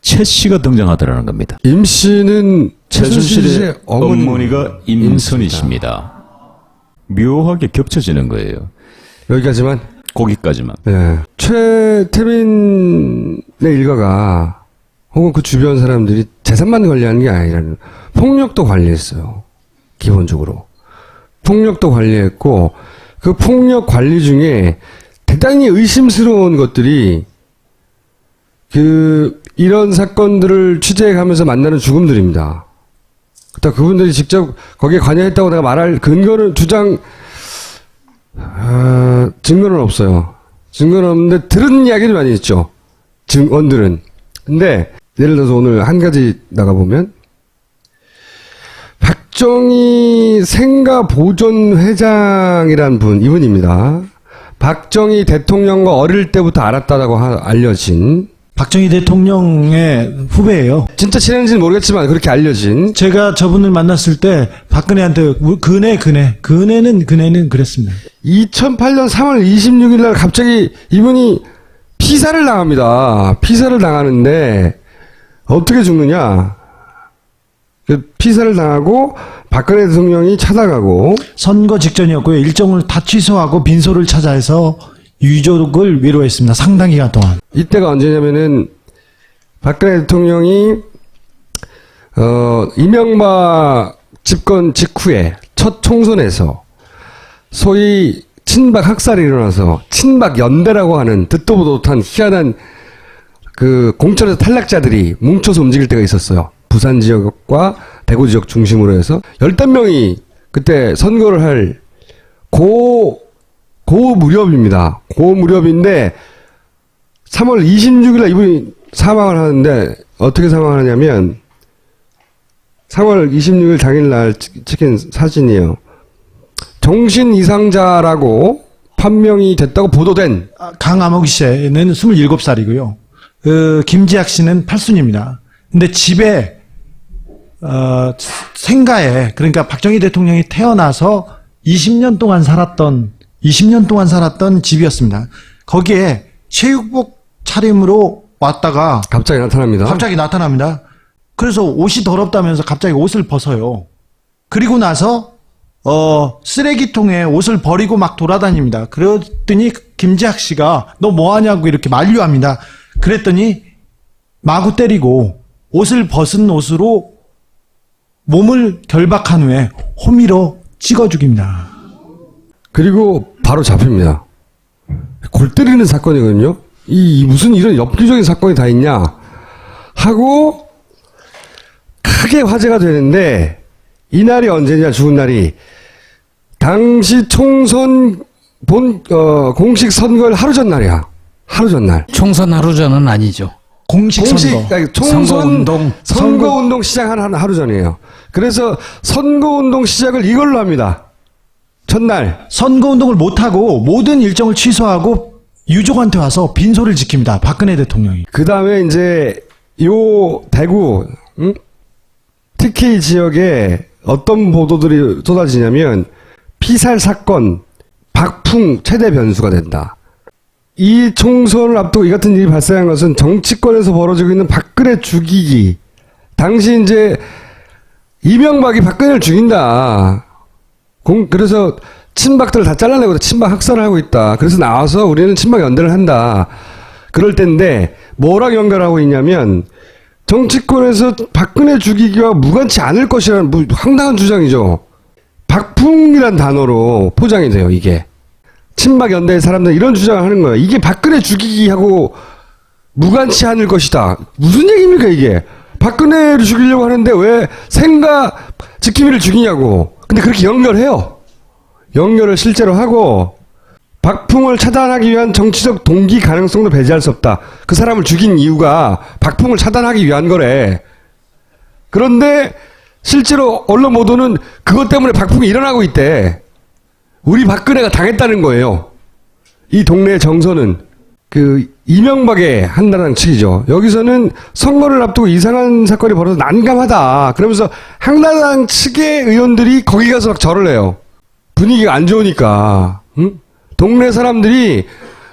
최씨가 등장하더라는 겁니다. 임씨는 최순실의 어머니가 임선희씨입니다. 묘하게 겹쳐지는 거예요. 여기까지만. 거기까지만. 네. 최태민의 일가가 혹은 그 주변 사람들이 재산만 관리하는 게 아니라 폭력도 관리했어요. 기본적으로. 폭력도 관리했고 그 폭력 관리 중에 대단히 의심스러운 것들이 이런 사건들을 취재해가면서 만나는 죽음들입니다. 그렇다 그분들이 직접 거기에 관여했다고 내가 말할 근거는 증거는 없어요. 증거는 없는데 들은 이야기도 많이 있죠. 증언들은. 근데 예를 들어서 오늘 한 가지 나가보면 박정희 생가보존회장이란 분, 이분입니다. 박정희 대통령과 어릴 때부터 알았다라고 알려진, 박정희 대통령의 후배예요. 진짜 친했는지는 모르겠지만 그렇게 알려진, 제가 저분을 만났을 때 박근혜한테 그네는 그랬습니다. 2008년 3월 26일 날 갑자기 이분이 피살을 당합니다. 피살을 당하는데 어떻게 죽느냐? 그 피살을 당하고 박근혜 대통령이 찾아가고, 선거 직전이었고요. 일정을 다 취소하고 빈소를 찾아서 유족을 위로했습니다. 상당 기간 동안. 이때가 언제냐면은 박근혜 대통령이 이명박 집권 직후에 첫 총선에서 소위 친박 학살이 일어나서 친박 연대라고 하는 듣도 보도 못한 희한한 그 공천에서 탈락자들이 뭉쳐서 움직일 때가 있었어요. 부산 지역과 대구 지역 중심으로 해서 10명이 그때 선거를 할 고 무렵입니다. 고 무렵인데 3월 26일날 이분이 사망을 하는데 어떻게 사망을 하냐면 3월 26일 당일날 찍힌 사진이에요. 정신 이상자라고 판명이 됐다고 보도된 강암옥 씨는 27살이고요. 김지학 씨는 8순입니다. 근데 집에 생가에, 그러니까 박정희 대통령이 태어나서 20년 동안 살았던 집이었습니다. 거기에 체육복 차림으로 왔다가 갑자기 나타납니다. 그래서 옷이 더럽다면서 갑자기 옷을 벗어요. 그리고 나서 쓰레기통에 옷을 버리고 막 돌아다닙니다. 그랬더니 김지학 씨가 너 뭐하냐고 이렇게 만류합니다. 그랬더니 마구 때리고 옷을 벗은 옷으로 몸을 결박한 후에 호미로 찍어 죽입니다. 그리고 바로 잡힙니다. 골 때리는 사건이거든요. 이 무슨 이런 엽기적인 사건이 다 있냐 하고 크게 화제가 되는데, 이날이 언제냐, 죽은 날이 당시 총선 공식 선거일 하루 전날이야. 하루 전날. 총선 하루 전은 아니죠. 공식 선거. 아니, 총선 선거운동. 선거운동 시작하는 하루 전이에요. 그래서 선거운동 시작을 이걸로 합니다. 첫날. 선거운동을 못하고 모든 일정을 취소하고 유족한테 와서 빈소를 지킵니다. 박근혜 대통령이. 그 다음에 이제 요 대구 TK 지역에 어떤 보도들이 쏟아지냐면 피살 사건 박풍 최대 변수가 된다. 이 총선을 앞두고 이 같은 일이 발생한 것은 정치권에서 벌어지고 있는 박근혜 죽이기. 당시 이제 이명박이 박근혜를 죽인다. 그래서 친박들을 다 잘라내고 친박 학살을 하고 있다. 그래서 나와서 우리는 친박 연대를 한다. 그럴 때인데 뭐랑 연결하고 있냐면 정치권에서 박근혜 죽이기와 무관치 않을 것이라는 황당한 주장이죠. 박풍이란 단어로 포장이 돼요, 이게. 친박 연대의 사람들 이런 주장을 하는 거예요. 이게 박근혜 죽이기하고 무관치 않을 것이다. 무슨 얘기입니까, 이게? 박근혜를 죽이려고 하는데 왜 생가 지킴이를 죽이냐고. 근데 그렇게 연결해요. 연결을 실제로 하고 박풍을 차단하기 위한 정치적 동기 가능성도 배제할 수 없다. 그 사람을 죽인 이유가 박풍을 차단하기 위한 거래. 그런데 실제로 언론 보도는 그것 때문에 박풍이 일어나고 있대. 우리 박근혜가 당했다는 거예요. 이 동네의 정서는 그 이명박의 한나라당 측이죠. 여기서는 선거를 앞두고 이상한 사건이 벌어서 난감하다. 그러면서 한나라당 측의 의원들이 거기 가서 막 절을 해요. 분위기가 안 좋으니까. 응? 동네 사람들이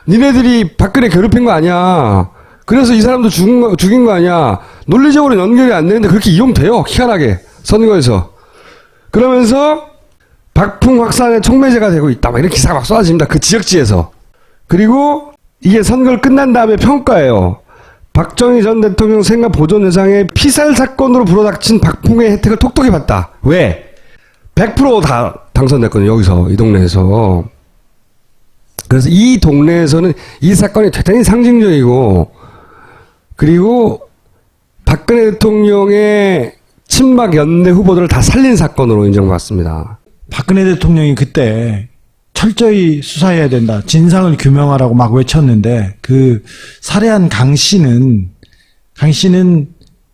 니네들이 박근혜 괴롭힌 거 아니야. 그래서 이 사람도 죽인 거 아니야. 논리적으로 연결이 안 되는데 그렇게 이용돼요. 희한하게. 선거에서. 그러면서 박풍 확산의 촉매제가 되고 있다. 막 이런 기사가 막 쏟아집니다. 그 지역지에서. 그리고 이게 선거를 끝난 다음에 평가예요. 박정희 전 대통령 생가 보존회장의 피살 사건으로 불어닥친 박풍의 혜택을 톡톡히 봤다. 왜? 100% 다 당선됐거든요. 여기서. 이 동네에서. 그래서 이 동네에서는 이 사건이 대단히 상징적이고, 그리고 박근혜 대통령의 친박 연대 후보들을 다 살린 사건으로 인정받습니다. 박근혜 대통령이 그때 철저히 수사해야 된다. 진상을 규명하라고 막 외쳤는데 그 살해한 강 씨는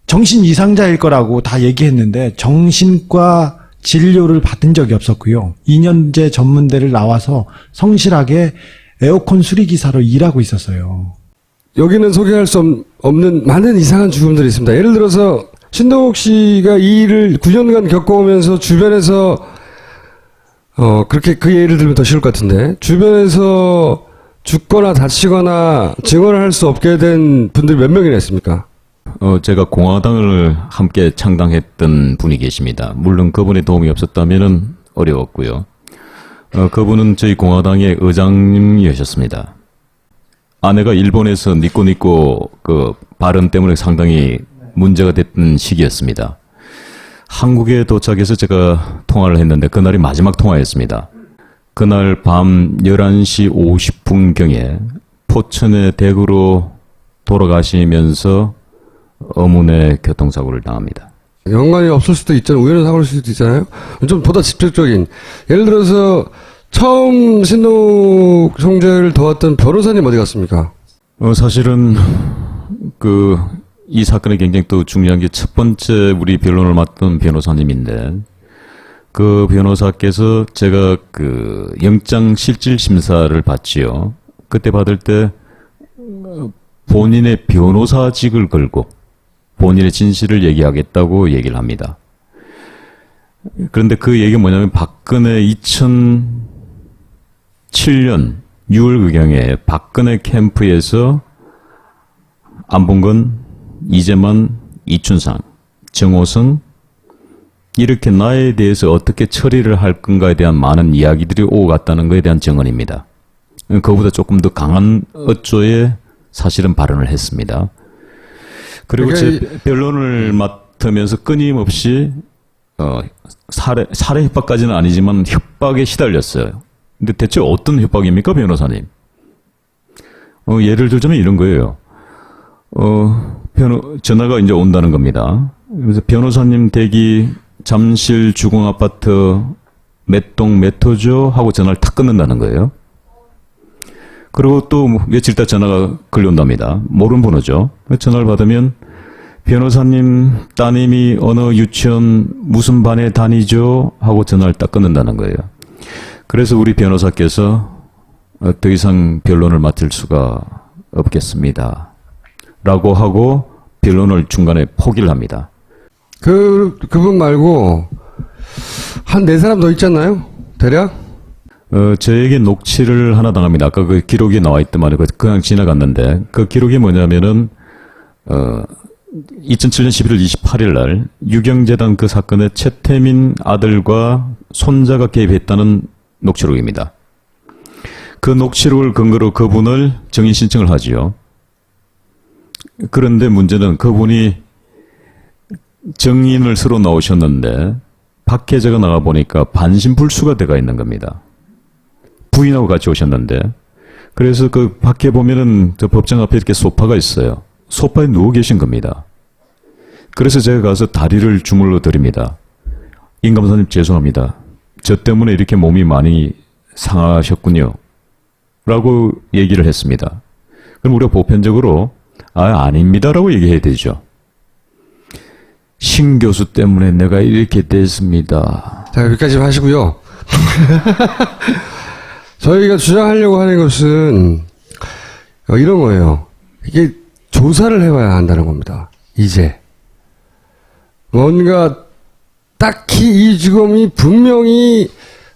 정신 이상자일 거라고 다 얘기했는데 정신과 진료를 받은 적이 없었고요. 2년제 전문대를 나와서 성실하게 에어컨 수리기사로 일하고 있었어요. 여기는 소개할 수 없는 많은 이상한 죽음들이 있습니다. 예를 들어서 신동욱 씨가 이 일을 9년간 겪어오면서 주변에서 그렇게 그 예를 들면 더 쉬울 것 같은데 주변에서 죽거나 다치거나 증언을 할 수 없게 된 분들이 몇 명이나 있습니까? 제가 공화당을 함께 창당했던 분이 계십니다. 물론 그분의 도움이 없었다면은 어려웠고요. 그분은 저희 공화당의 의장님이셨습니다. 아내가 일본에서 니꼬니꼬 그 발언 때문에 상당히 문제가 됐던 시기였습니다. 한국에 도착해서 제가 통화를 했는데 그날이 마지막 통화였습니다. 그날 밤 11시 50분경에 포천의 댁으로 돌아가시면서 어문의 교통사고를 당합니다. 연관이 없을 수도 있잖아요. 우연한 사고일 수도 있잖아요. 좀 보다 직접적인. 예를 들어서 처음 신동욱 형제를 도왔던 변호사님 어디 갔습니까? 사실은 이 사건에 굉장히 또 중요한 게 첫 번째 우리 변론을 맡던 변호사님인데 그 변호사께서 제가 영장 실질 심사를 받지요. 그때 받을 때 본인의 변호사직을 걸고 본인의 진실을 얘기하겠다고 얘기를 합니다. 그런데 그 얘기가 뭐냐면 박근혜 2007년 6월경에 박근혜 캠프에서 안 본 건 이재만, 이춘상, 정호성 이렇게 나에 대해서 어떻게 처리를 할 건가에 대한 많은 이야기들이 오고 갔다는 것에 대한 증언입니다. 그보다 조금 더 강한 어조의 사실은 발언을 했습니다. 그리고 제 변론을 맡으면서 끊임없이 살해 협박까지는 아니지만 협박에 시달렸어요. 근데 대체 어떤 협박입니까, 변호사님? 예를 들자면 이런 거예요. 전화가 이제 온다는 겁니다. 그래서 변호사님 댁이 잠실 주공아파트 몇 동 몇 호죠? 하고 전화를 탁 끊는다는 거예요. 그리고 또 며칠 있다 전화가 걸려온답니다. 모르는 번호죠. 전화를 받으면 변호사님 따님이 어느 유치원 무슨 반에 다니죠? 하고 전화를 딱 끊는다는 거예요. 그래서 우리 변호사께서 더 이상 변론을 맡을 수가 없겠습니다. 라고 하고 변론을 중간에 포기를 합니다. 그분 말고 한 4사람 더 있잖아요? 대략? 저에게 녹취를 하나 당합니다. 아까 그 기록이 나와 있더만 그냥 지나갔는데 그 기록이 뭐냐면은 2007년 11월 28일 날 유경재단 그 사건에 최태민 아들과 손자가 개입했다는 녹취록입니다. 그 녹취록을 근거로 그분을 정인 신청을 하지요. 그런데 문제는 그분이 정인을 서로 나오셨는데 박혜재가 나가 보니까 반신불수가 돼가 있는 겁니다. 부인하고 같이 오셨는데 그래서 그 밖에 보면은 저 법정 앞에 이렇게 소파가 있어요. 소파에 누워 계신 겁니다. 그래서 제가 가서 다리를 주물러 드립니다. 임 검사님 죄송합니다. 저 때문에 이렇게 몸이 많이 상하셨군요. 라고 얘기를 했습니다. 그럼 우리가 보편적으로 아닙니다라고 얘기해야 되죠. 신 교수 때문에 내가 이렇게 됐습니다. 자, 여기까지 하시고요. 저희가 주장하려고 하는 것은 이런 거예요. 이게 조사를 해봐야 한다는 겁니다. 이제. 뭔가 딱히 이 죽음이 분명히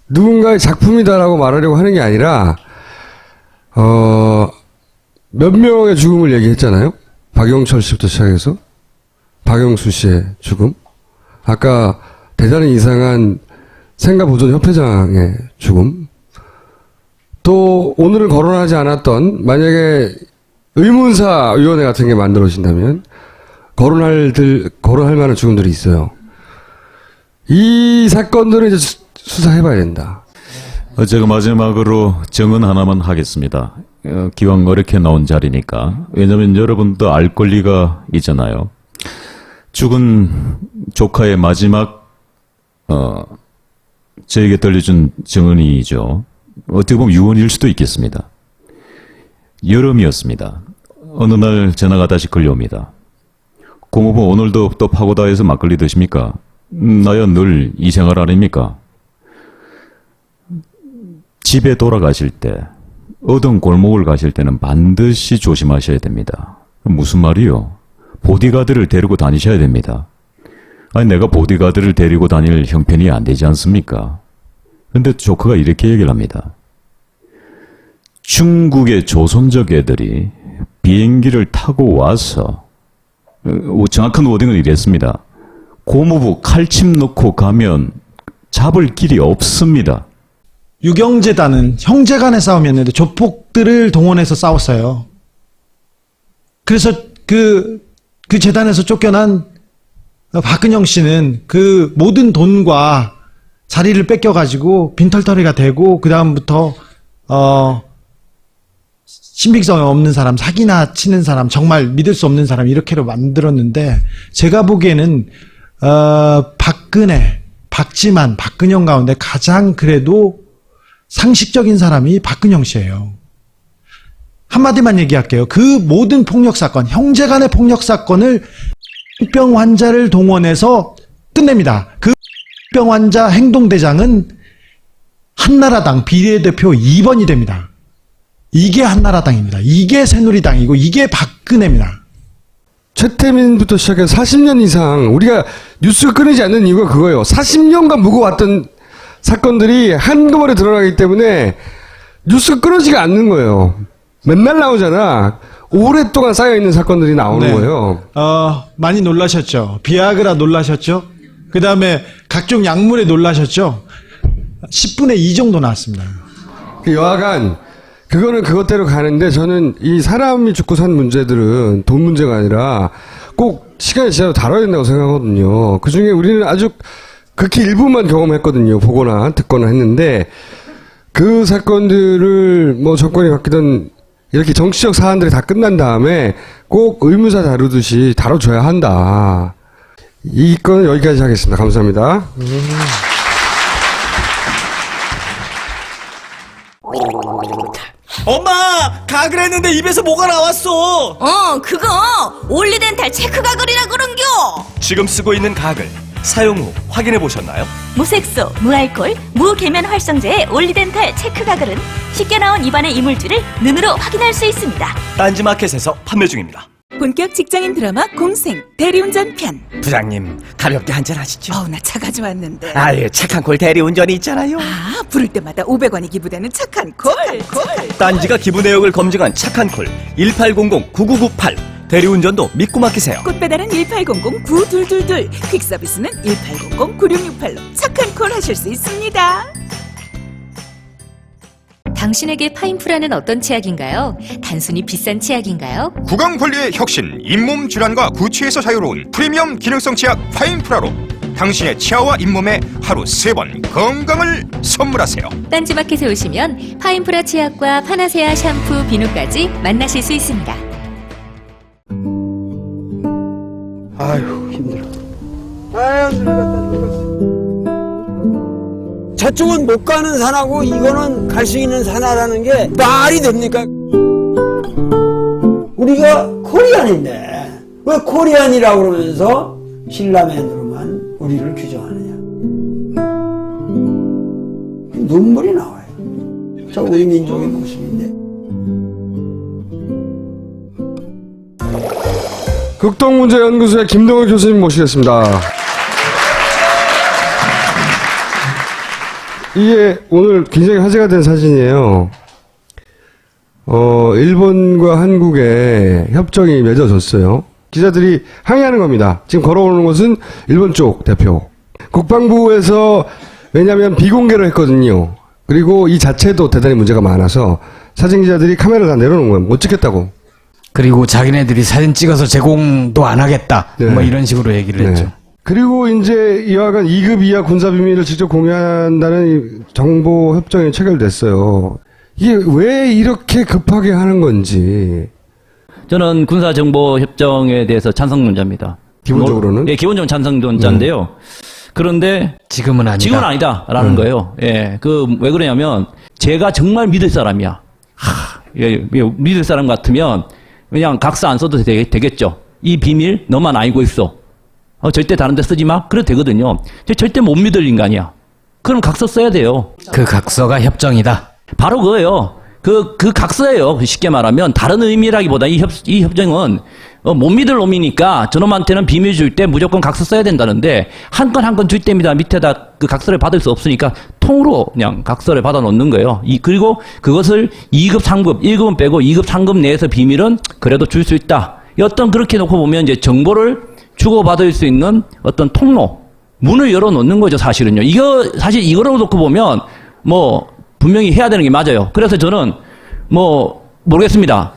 누군가의 작품이다라고 말하려고 하는 게 아니라 몇 명의 죽음을 얘기했잖아요. 박영철 씨부터 시작해서 박영수 씨의 죽음, 아까 대단히 이상한 생가보존협회장의 죽음, 또 오늘은 거론하지 않았던 만약에 의문사위원회 같은 게 만들어진다면 거론할 만한 죽음들이 있어요. 이 사건들은 이제 수사해봐야 된다. 제가 마지막으로 정언 하나만 하겠습니다. 기왕 어렵게 나온 자리니까. 왜냐하면 여러분도 알 권리가 있잖아요. 죽은 조카의 마지막 저에게 들려준 정언이죠. 어떻게 보면 유언일 수도 있겠습니다. 여름이었습니다. 어느 날 전화가 다시 걸려옵니다. 고모부 오늘도 또 파고다에서 막걸리 드십니까? 나야 늘 이 생활 아닙니까? 집에 돌아가실 때, 어떤 골목을 가실 때는 반드시 조심하셔야 됩니다. 무슨 말이요? 보디가드를 데리고 다니셔야 됩니다. 아니, 내가 보디가드를 데리고 다닐 형편이 안 되지 않습니까? 근데 조커가 이렇게 얘기를 합니다. 중국의 조선족 애들이 비행기를 타고 와서, 정확한 워딩은 이랬습니다. 고무부 칼침 넣고 가면 잡을 길이 없습니다. 유경재단은 형제 간의 싸움이었는데 조폭들을 동원해서 싸웠어요. 그래서 그 재단에서 쫓겨난 박근영 씨는 그 모든 돈과 자리를 뺏겨가지고 빈털터리가 되고 그 다음부터 신빙성 없는 사람, 사기나 치는 사람, 정말 믿을 수 없는 사람 이렇게로 만들었는데 제가 보기에는 박근혜, 박지만, 박근영 가운데 가장 그래도 상식적인 사람이 박근영 씨예요. 한마디만 얘기할게요. 그 모든 폭력 사건, 형제 간의 폭력 사건을 병 환자를 동원해서 끝냅니다. 그 병 환자 행동대장은 한나라당 비례대표 2번이 됩니다. 이게 한나라당입니다. 이게 새누리당이고 이게 박근혜입니다. 최태민부터 시작해서 40년 이상 우리가 뉴스가 끊이지 않는 이유가 그거예요. 40년간 묵어왔던 사건들이 한꺼번에 드러나기 때문에 뉴스가 끊어지가 않는 거예요. 맨날 나오잖아. 오랫동안 쌓여있는 사건들이 나오는 네. 거예요. 많이 놀라셨죠? 비아그라 놀라셨죠? 그 다음에 각종 약물에 놀라셨죠? 10분의 2 정도 나왔습니다. 여하간 그거는 그것대로 가는데 저는 이 사람이 죽고 산 문제들은 돈 문제가 아니라 꼭 시간이 지나도 다뤄야 된다고 생각하거든요. 그중에 우리는 아주 극히 일부만 경험했거든요. 보거나 듣거나 했는데 그 사건들을 뭐 정권이 바뀌던 이렇게 정치적 사안들이 다 끝난 다음에 꼭 의무사 다루듯이 다뤄줘야 한다. 이 건은 여기까지 하겠습니다. 감사합니다. 엄마! 가글 했는데 입에서 뭐가 나왔어! 그거 올리덴탈 체크 가글이라 그런겨. 지금 쓰고 있는 가글 사용 후 확인해 보셨나요? 무색소, 무알콜, 무계면 활성제의 올리덴탈 체크 가글은 쉽게 나온 입안의 이물질을 눈으로 확인할 수 있습니다. 딴지마켓에서 판매 중입니다. 본격 직장인 드라마 공생 대리운전 편. 부장님 가볍게 한잔 하시죠. 나 차 가져왔는데. 아유 착한 콜 대리운전이 있잖아요. 부를 때마다 500원이 기부되는 착한 콜. 딴지가 기부 내역을 검증한 착한 콜 1800-9998 대리운전도 믿고 맡기세요. 꽃배달은 1800-9222, 퀵서비스는 1800-9668로 착한 콜 하실 수 있습니다. 당신에게 파인프라는 어떤 치약인가요? 단순히 비싼 치약인가요? 구강 관리의 혁신, 잇몸 질환과 구취에서 자유로운 프리미엄 기능성 치약 파인프라로 당신의 치아와 잇몸에 하루 3번 건강을 선물하세요. 딴지마켓에 오시면 파인프라 치약과 파나세아 샴푸, 비누까지 만나실 수 있습니다. 아유 힘들어. 아유 늙었다. 저쪽은 못 가는 산하고 이거는 갈 수 있는 산하라는 게 말이 됩니까? 우리가 코리안인데 왜 코리안이라고 그러면서 신라맨으로만 우리를 규정하느냐. 눈물이 나와요. 저 우리 민족의 모습인데. 극동문제연구소의 김동일 교수님 모시겠습니다. 이게 오늘 굉장히 화제가 된 사진이에요. 일본과 한국의 협정이 맺어졌어요. 기자들이 항의하는 겁니다. 지금 걸어오는 것은 일본 쪽 대표. 국방부에서 왜냐하면 비공개로 했거든요. 그리고 이 자체도 대단히 문제가 많아서 사진 기자들이 카메라를 다 내려놓은 거예요. 못 찍겠다고. 그리고 자기네들이 사진 찍어서 제공도 안 하겠다. 네. 뭐 이런 식으로 얘기를 네. 했죠. 그리고 이제 이와 같은 2급 이하 군사 비밀을 직접 공유한다는 이 정보 협정이 체결됐어요. 이게 왜 이렇게 급하게 하는 건지. 저는 군사정보협정에 대해서 찬성론자입니다. 기본적으로는? 예, 기본적으로 찬성론자인데요. 그런데 지금은 아니다. 지금은 아니다라는 거예요. 예, 왜 그러냐면 제가 정말 믿을 사람이야. 믿을 사람 같으면 그냥 각서 안 써도 되겠죠. 이 비밀 너만 알고 있어. 절대 다른 데 쓰지 마. 그래도 되거든요. 절대 못 믿을 인간이야. 그럼 각서 써야 돼요. 그 각서가 협정이다. 바로 그거예요. 그 각서예요. 쉽게 말하면 다른 의미라기보다 이 협정은 못 믿을 놈이니까 저놈한테는 비밀 줄 때 무조건 각서 써야 된다는데 한 건 한 건 줄 때입니다. 밑에다 그 각서를 받을 수 없으니까 통으로 그냥 각서를 받아 놓는 거예요. 그리고 그것을 2급, 3급, 1급은 빼고 2급, 3급 내에서 비밀은 그래도 줄 수 있다. 어떤 그렇게 놓고 보면 이제 정보를 주고받을 수 있는 어떤 통로, 문을 열어 놓는 거죠, 사실은요. 사실 이거로 놓고 보면 분명히 해야 되는 게 맞아요. 그래서 저는 모르겠습니다.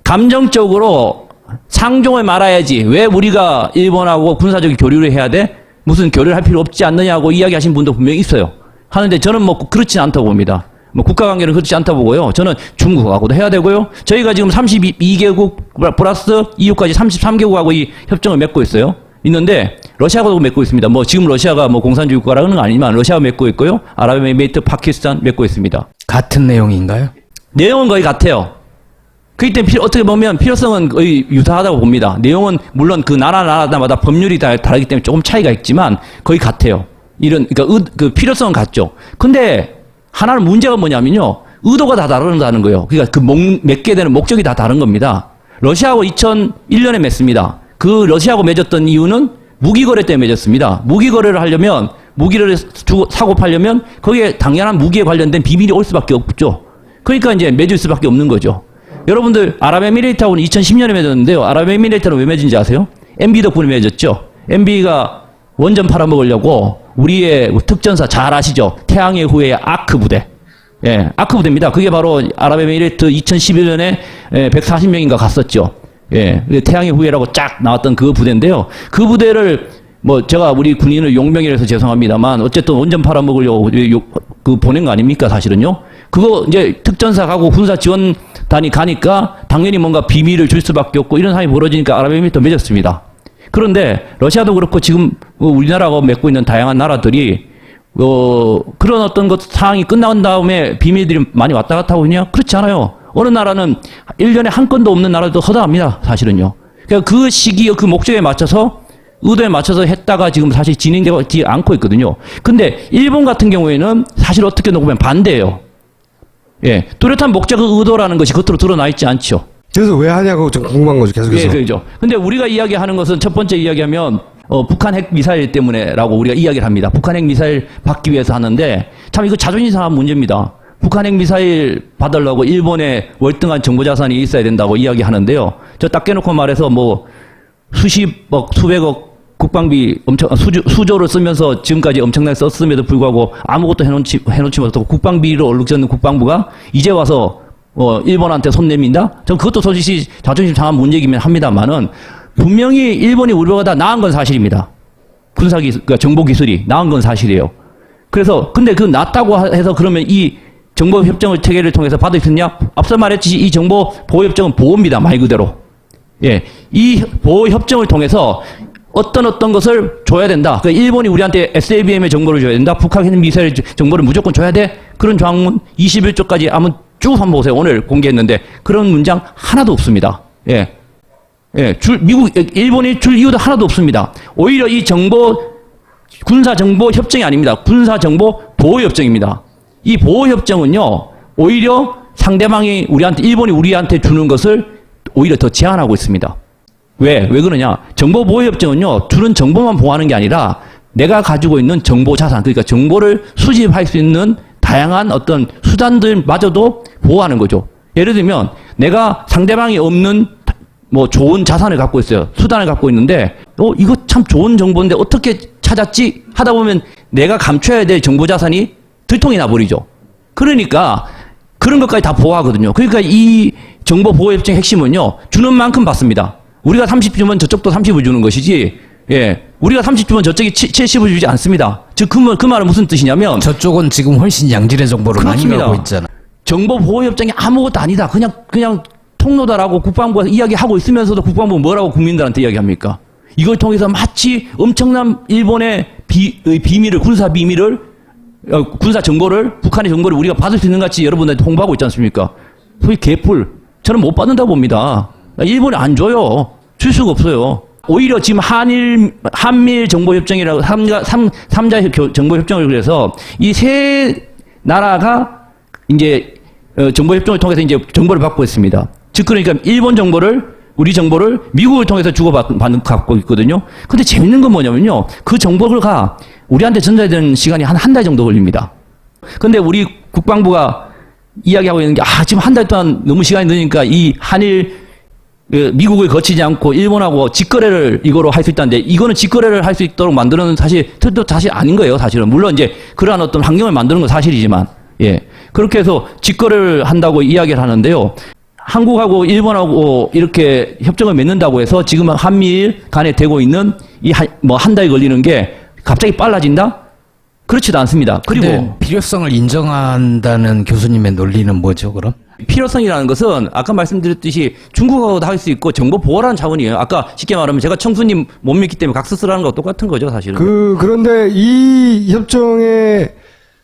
감정적으로 상종을 말아야지. 왜 우리가 일본하고 군사적 교류를 해야 돼? 무슨 교류를 할 필요 없지 않느냐고 이야기하신 분도 분명히 있어요. 하는데 저는 그렇진 않다고 봅니다. 국가관계는 그렇지 않다고 보고요. 저는 중국하고도 해야 되고요. 저희가 지금 32개국 플러스 EU까지 33개국하고 이 협정을 맺고 있어요. 있는데 러시아하고도 맺고 있습니다. 지금 러시아가 공산주의 국가라는 건 아니지만 러시아가 맺고 있고요. 아랍에미레이트, 파키스탄 맺고 있습니다. 같은 내용인가요? 내용은 거의 같아요. 그렇기 때문에 어떻게 보면 필요성은 거의 유사하다고 봅니다. 내용은 물론 그 나라마다 법률이 다르기 때문에 조금 차이가 있지만 거의 같아요. 그러니까 그 필요성은 같죠. 근데 하나는 문제가 뭐냐면요. 의도가 다 다르다는 거예요. 그러니까 맺게 되는 목적이 다 다른 겁니다. 러시아하고 2001년에 맺습니다. 그 러시아하고 맺었던 이유는 무기거래 때문에 맺었습니다. 무기거래를 하려면 무기를 사고 팔려면 거기에 당연한 무기에 관련된 비밀이 올 수밖에 없죠. 그러니까 이제 맺을 수밖에 없는 거죠. 여러분들 아랍에미레이트하고는 2010년에 맺었는데요. 아랍에미레이트는 왜 맺은지 아세요? MB 덕분에 맺었죠. MB가 원전 팔아먹으려고 우리의 특전사 잘 아시죠? 태양의 후예의 아크 부대. 예, 아크 부대입니다. 그게 바로 아랍에미레이트 2011년에 140명인가 갔었죠. 예, 태양의 후예라고 쫙 나왔던 그 부대인데요. 그 부대를 제가 우리 군인을 용병이라서 죄송합니다만 어쨌든 원전 팔아먹으려고 보낸 거 아닙니까, 사실은요? 그거 이제 특전사 가고 군사 지원단이 가니까 당연히 뭔가 비밀을 줄 수밖에 없고 이런 상황이 벌어지니까 아랍에미레이트 맺었습니다. 그런데 러시아도 그렇고 지금 우리나라가 맺고 있는 다양한 나라들이 그런 어떤 상황이 끝난 다음에 비밀들이 많이 왔다 갔다 하거든요. 그렇지 않아요. 어느 나라는 1년에 한 건도 없는 나라도 허다합니다. 사실은요. 그러니까 그 시기, 그 목적에 맞춰서 의도에 맞춰서 했다가 지금 사실 진행되지 않고 있거든요. 근데 일본 같은 경우에는 사실 어떻게 놓으면 반대예요. 예, 뚜렷한 목적 의도라는 것이 겉으로 드러나 있지 않죠. 그래서 왜 하냐고 좀 궁금한 거죠, 계속해서. 예, 그렇죠. 근데 우리가 이야기하는 것은 첫 번째 이야기하면 북한 핵 미사일 때문에라고 우리가 이야기를 합니다. 북한 핵 미사일 받기 위해서 하는데 참 이거 자존심 상한 문제입니다. 북한 핵 미사일 받으려고 일본에 월등한 정보 자산이 있어야 된다고 이야기하는데요. 저 딱 깨놓고 말해서 수십억, 수백억 국방비 수조를 쓰면서 지금까지 엄청나게 썼음에도 불구하고 아무것도 해놓지 못하고 국방비를 얼룩졌는 국방부가 이제 와서 일본한테 손 내민다? 전 그것도 솔직히 자존심 상한 문제이긴 합니다만은 분명히 일본이 우리보다 나은 건 사실입니다. 그러니까 정보 기술이 나은 건 사실이에요. 그래서 근데 그 낫다고 해서 그러면 이 정보 협정을 체계를 통해서 받을 수 있냐? 앞서 말했듯이 이 정보 보호 협정은 보호입니다. 말 그대로. 예, 이 보호 협정을 통해서 어떤 것을 줘야 된다. 그러니까 일본이 우리한테 SLBM의 정보를 줘야 된다. 북한 핵 미사일 정보를 무조건 줘야 돼. 그런 조항문 21조까지 한번 쭉 한번 보세요. 오늘 공개했는데 그런 문장 하나도 없습니다. 예, 일본이 줄 이유도 하나도 없습니다. 오히려 이 군사 정보 협정이 아닙니다. 군사 정보 보호 협정입니다. 이 보호 협정은요, 오히려 상대방이 일본이 우리한테 주는 것을 오히려 더 제한하고 있습니다. 왜 그러냐? 정보 보호 협정은요, 주는 정보만 보호하는 게 아니라 내가 가지고 있는 정보 자산, 그러니까 정보를 수집할 수 있는 다양한 어떤 수단들마저도 보호하는 거죠. 예를 들면 내가 상대방이 없는 좋은 자산을 갖고 있어요. 수단을 갖고 있는데 이거 참 좋은 정보인데 어떻게 찾았지? 하다 보면 내가 감춰야 될 정보 자산이 들통이 나버리죠. 그러니까 그런 것까지 다 보호하거든요. 그러니까 이 정보 보호 협정의 핵심은요, 주는 만큼 받습니다. 우리가 30 주면 저쪽도 30을 주는 것이지, 예, 우리가 30 주면 저쪽이 70을 주지 않습니다. 즉 그 말은 무슨 뜻이냐면 저쪽은 지금 훨씬 양질의 정보를 많이 갖고 있잖아. 정보 보호 협정이 아무것도 아니다. 그냥 통로다라고 국방부가 이야기하고 있으면서도 국방부는 뭐라고 국민들한테 이야기합니까? 이걸 통해서 마치 엄청난 일본의 비밀을, 군사 비밀을, 군사 정보를, 북한의 정보를 우리가 받을 수 있는 것 같이 여러분들한테 홍보하고 있지 않습니까? 소위 개뿔. 저는 못 받는다고 봅니다. 일본이 안 줘요. 줄 수가 없어요. 오히려 지금 한미일 정보협정이라고 삼자 정보협정을 그래서 이 세 나라가 이제 정보협정을 통해서 이제 정보를 받고 있습니다. 즉 그러니까 일본 정보를 우리 정보를 미국을 통해서 주고받고 있거든요. 근데 재밌는 건 뭐냐면요. 그 정보가 우리한테 전달되는 되는 시간이 한 달 정도 걸립니다. 근데 우리 국방부가 이야기하고 있는 게 지금 한 달 동안 너무 시간이 늦으니까 이 한일 미국을 거치지 않고 일본하고 직거래를 이거로 할 수 있다는데 이거는 직거래를 할 수 있도록 만드는 사실 아닌 거예요. 사실은 물론 이제 그러한 어떤 환경을 만드는 건 사실이지만 그렇게 해서 직거래를 한다고 이야기를 하는데요. 한국하고 일본하고 이렇게 협정을 맺는다고 해서 지금 한미일 간에 되고 있는 이 한 달이 걸리는 게 갑자기 빨라진다? 그렇지도 않습니다. 그리고 필요성을 인정한다는 교수님의 논리는 뭐죠, 그럼? 필요성이라는 것은 아까 말씀드렸듯이 중국하고도 할 수 있고 정보 보호라는 차원이에요. 아까 쉽게 말하면 제가 청수님 못 믿기 때문에 각서쓰라는 거 똑같은 거죠, 사실은. 그런데 이 협정의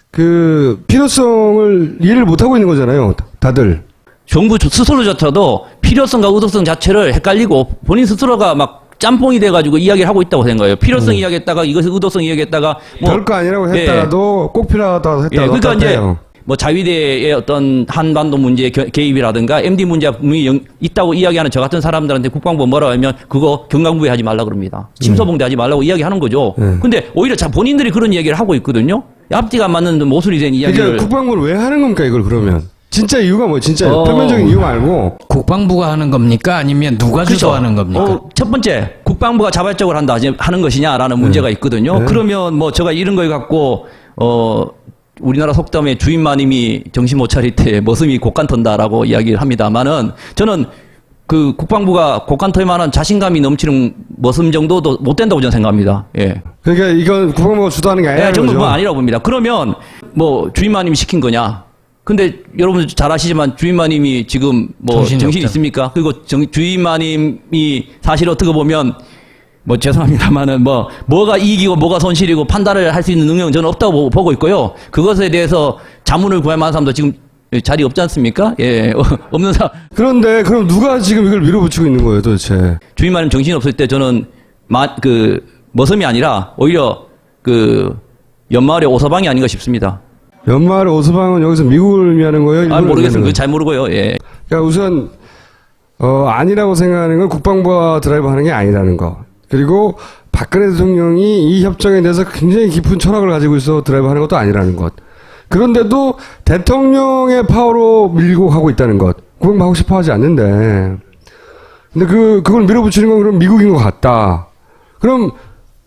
그 필요성을 이해를 못 하고 있는 거잖아요, 다들. 정부 스스로조차도 필요성과 의도성 자체를 헷갈리고 본인 스스로가 막 짬뽕이 돼가지고 이야기를 하고 있다고 생각해요. 필요성 이야기했다가 이것을 의도성 이야기했다가 별거 아니라고 했다가도 꼭 필요하다고 했다가 그러니까 이제 뭐 자위대의 어떤 한반도 문제 개입이라든가 MD 문제 분명히 있다고 이야기하는 저 같은 사람들한테 국방부 뭐라고 하면 그거 경강부에 하지 말라 그럽니다. 침소봉대 하지 말라고 이야기하는 거죠. 근데 오히려 본인들이 그런 이야기를 하고 있거든요. 앞뒤가 안 맞는 모순이 된 이야기를. 그러니까 국방부를 왜 하는 겁니까 이걸 그러면? 진짜 이유가 뭐 진짜 표면적인 이유 말고 국방부가 하는 겁니까? 아니면 누가 주도하는 겁니까? 첫 번째 국방부가 자발적으로 하는 것이냐라는 문제가 있거든요. 그러면 뭐 제가 이런 걸 갖고 우리나라 속담에 주인마님이 정신 못 차릴 때 머슴이 곡간 턴다라고 이야기를 합니다만은 저는 그 국방부가 곡간 털 만한 자신감이 넘치는 머슴 정도도 못 된다고 저는 생각합니다. 그러니까 이건 국방부가 주도하는 게 아니라는 거죠. 저는 아니라고 봅니다. 그러면 뭐 주인마님이 시킨 거냐? 근데 여러분 잘 아시지만 주인마님이 지금 뭐 정신이 있습니까? 그리고 주인마님이 사실 어떻게 보면 뭐 죄송합니다만은 뭐가 이익이고 뭐가 손실이고 판단을 할 수 있는 능력은 저는 없다고 보고 있고요. 그것에 대해서 자문을 구할 만한 사람도 지금 자리 없지 않습니까? 없는 사람. 그런데 그럼 누가 지금 이걸 밀어붙이고 있는 거예요, 도대체? 주인마님 정신이 없을 때 저는 머슴이 아니라 오히려 연마을의 오서방이 아닌가 싶습니다. 연마을 오서방은 여기서 미국을 의미하는 거예요? 모르겠습니다. 잘 모르고요. 그러니까 우선 아니라고 생각하는 건 국방부가 드라이브 하는 게 아니라는 거. 그리고 박근혜 대통령이 이 협정에 대해서 굉장히 깊은 철학을 가지고 있어 드라이브 하는 것도 아니라는 것. 그런데도 대통령의 파워로 밀고 가고 있다는 것. 국방부 하고 싶어 하지 않는데. 근데 그걸 밀어붙이는 건 그럼 미국인 것 같다. 그럼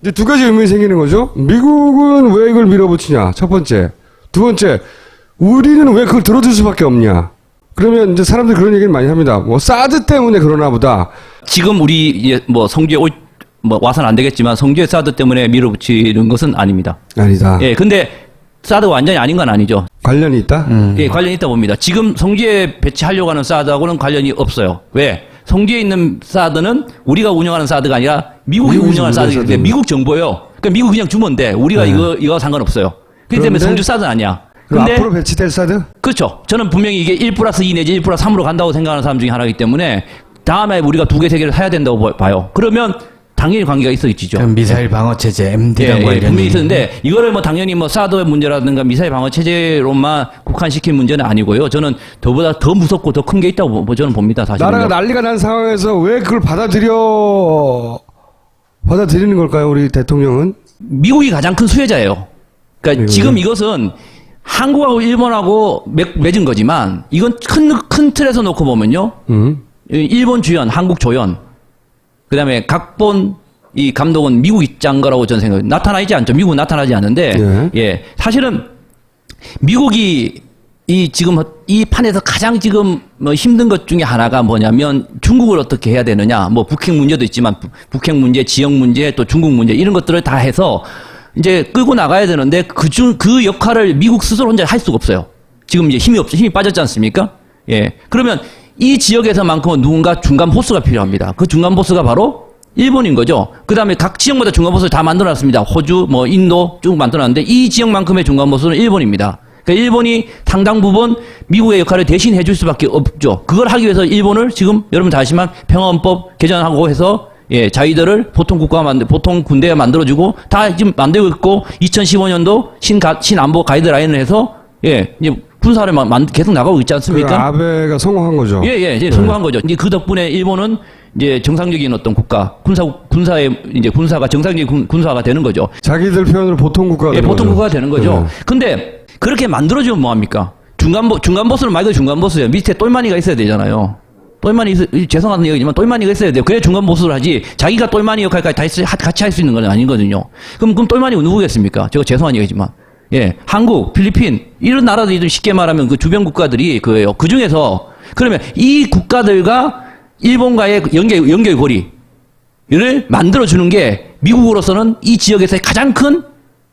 이제 두 가지 의문이 생기는 거죠. 미국은 왜 이걸 밀어붙이냐? 첫 번째. 두 번째, 우리는 왜 그걸 들어줄 수밖에 없냐? 그러면 이제 사람들이 그런 얘기를 많이 합니다. 뭐 사드 때문에 그러나 보다. 지금 우리 성주에 와서는 안 되겠지만 성주에 사드 때문에 밀어붙이는 것은 아닙니다. 아니다. 근데 사드가 완전히 아닌 건 아니죠. 관련이 있다? 관련이 있다 봅니다. 지금 성주에 배치하려고 하는 사드하고는 관련이 없어요. 왜? 성주에 있는 사드는 우리가 운영하는 사드가 아니라 미국이 운영하는 사드인데 미국 정보예요. 그러니까 미국 그냥 주면 돼. 우리가 이거 상관없어요. 그렇기 때문에 성주 사드는 아니야. 근데 앞으로 배치될 사드? 그렇죠. 저는 분명히 이게 1+2 내지 1+3으로 간다고 생각하는 사람 중에 하나이기 때문에 다음에 우리가 2개, 3개를 사야 된다고 봐요. 그러면 당연히 관계가 있어지죠. 미사일 방어 체제 MD랑 관련이 분명히 있었는데 이거를 당연히 사드의 문제라든가 미사일 방어 체제로만 국한시킬 문제는 아니고요. 저는 더보다 더 무섭고 더 큰 게 있다고 저는 봅니다. 사실. 나라가 난리가 난 상황에서 왜 그걸 받아들이는 걸까요? 우리 대통령은? 미국이 가장 큰 수혜자예요. 그러니까 지금 이것은 한국하고 일본하고 맺은 거지만 이건 큰 틀에서 놓고 보면요. 일본 주연, 한국 조연, 그다음에 각본 이 감독은 미국 입장 거라고 저는 생각해요. 나타나지 않죠. 미국은 나타나지 않는데 사실은 미국이 지금 이 판에서 가장 지금 힘든 것 중에 하나가 뭐냐면 중국을 어떻게 해야 되느냐. 북핵 문제도 있지만 북핵 문제, 지역 문제, 또 중국 문제 이런 것들을 다 해서 이제 끌고 나가야 되는데 그 역할을 미국 스스로 혼자 할 수가 없어요. 지금 이제 힘이 빠졌지 않습니까? 그러면 이 지역에서만큼은 누군가 중간 보스가 필요합니다. 그 중간 보스가 바로 일본인 거죠. 그 다음에 각 지역마다 중간 보스를 다 만들어놨습니다. 호주, 인도 쭉 만들어놨는데 이 지역만큼의 중간 보스는 일본입니다. 그러니까 일본이 상당 부분 미국의 역할을 대신 해줄 수밖에 없죠. 그걸 하기 위해서 일본을 지금 여러분 다 아시지만 평화헌법 개정하고 해서 예, 자위대를 보통 보통 군대에 만들어주고 다 지금 만들고 있고 2015년도 신안보 가이드라인을 해서 예, 이제 군사를 계속 나가고 있지 않습니까? 그 아베가 성공한 거죠. 예, 예, 이제 성공한 거죠. 이제 그 덕분에 일본은 이제 정상적인 어떤 군사의 이제 군사가 정상적인 군사가 되는 거죠. 자기들 표현으로 보통 국가가 예, 되는 보통 거죠. 국가가 되는 거죠. 근데 그렇게 만들어주면 뭐 합니까? 중간 보스는 말 그대로 중간 보스예요. 밑에 똘마니가 있어야 되잖아요. 죄송한 얘기지만 똘마니가 있어야 돼요. 그래야 중간 보스를 하지. 자기가 똘마니 역할까지 같이 할 수 있는 건 아니거든요. 그럼 똘마니가 누구겠습니까? 제가 죄송한 얘기지만. 예, 한국, 필리핀 이런 나라들이 쉽게 말하면 그 주변 국가들이 그예요. 그 중에서 그러면 이 국가들과 일본과의 연결고리를 만들어주는 게 미국으로서는 이 지역에서의 가장 큰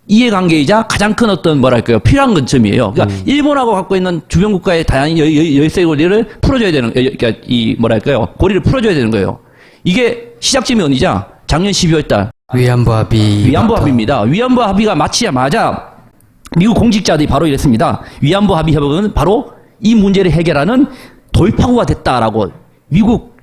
이해관계이자 가장 큰 어떤 뭐랄까요 필요한 관점이에요. 그러니까 일본하고 갖고 있는 주변 국가의 다양한 열쇠 고리를 풀어줘야 되는, 그러니까 이 뭐랄까요 고리를 풀어줘야 되는 거예요. 이게 시작점이 언제냐? 작년 12월달 위안부 합의입니다. 위안부 합의가 마치자마자 미국 공직자들이 바로 이랬습니다. 위안부 합의 협약은 바로 이 문제를 해결하는 돌파구가 됐다라고 미국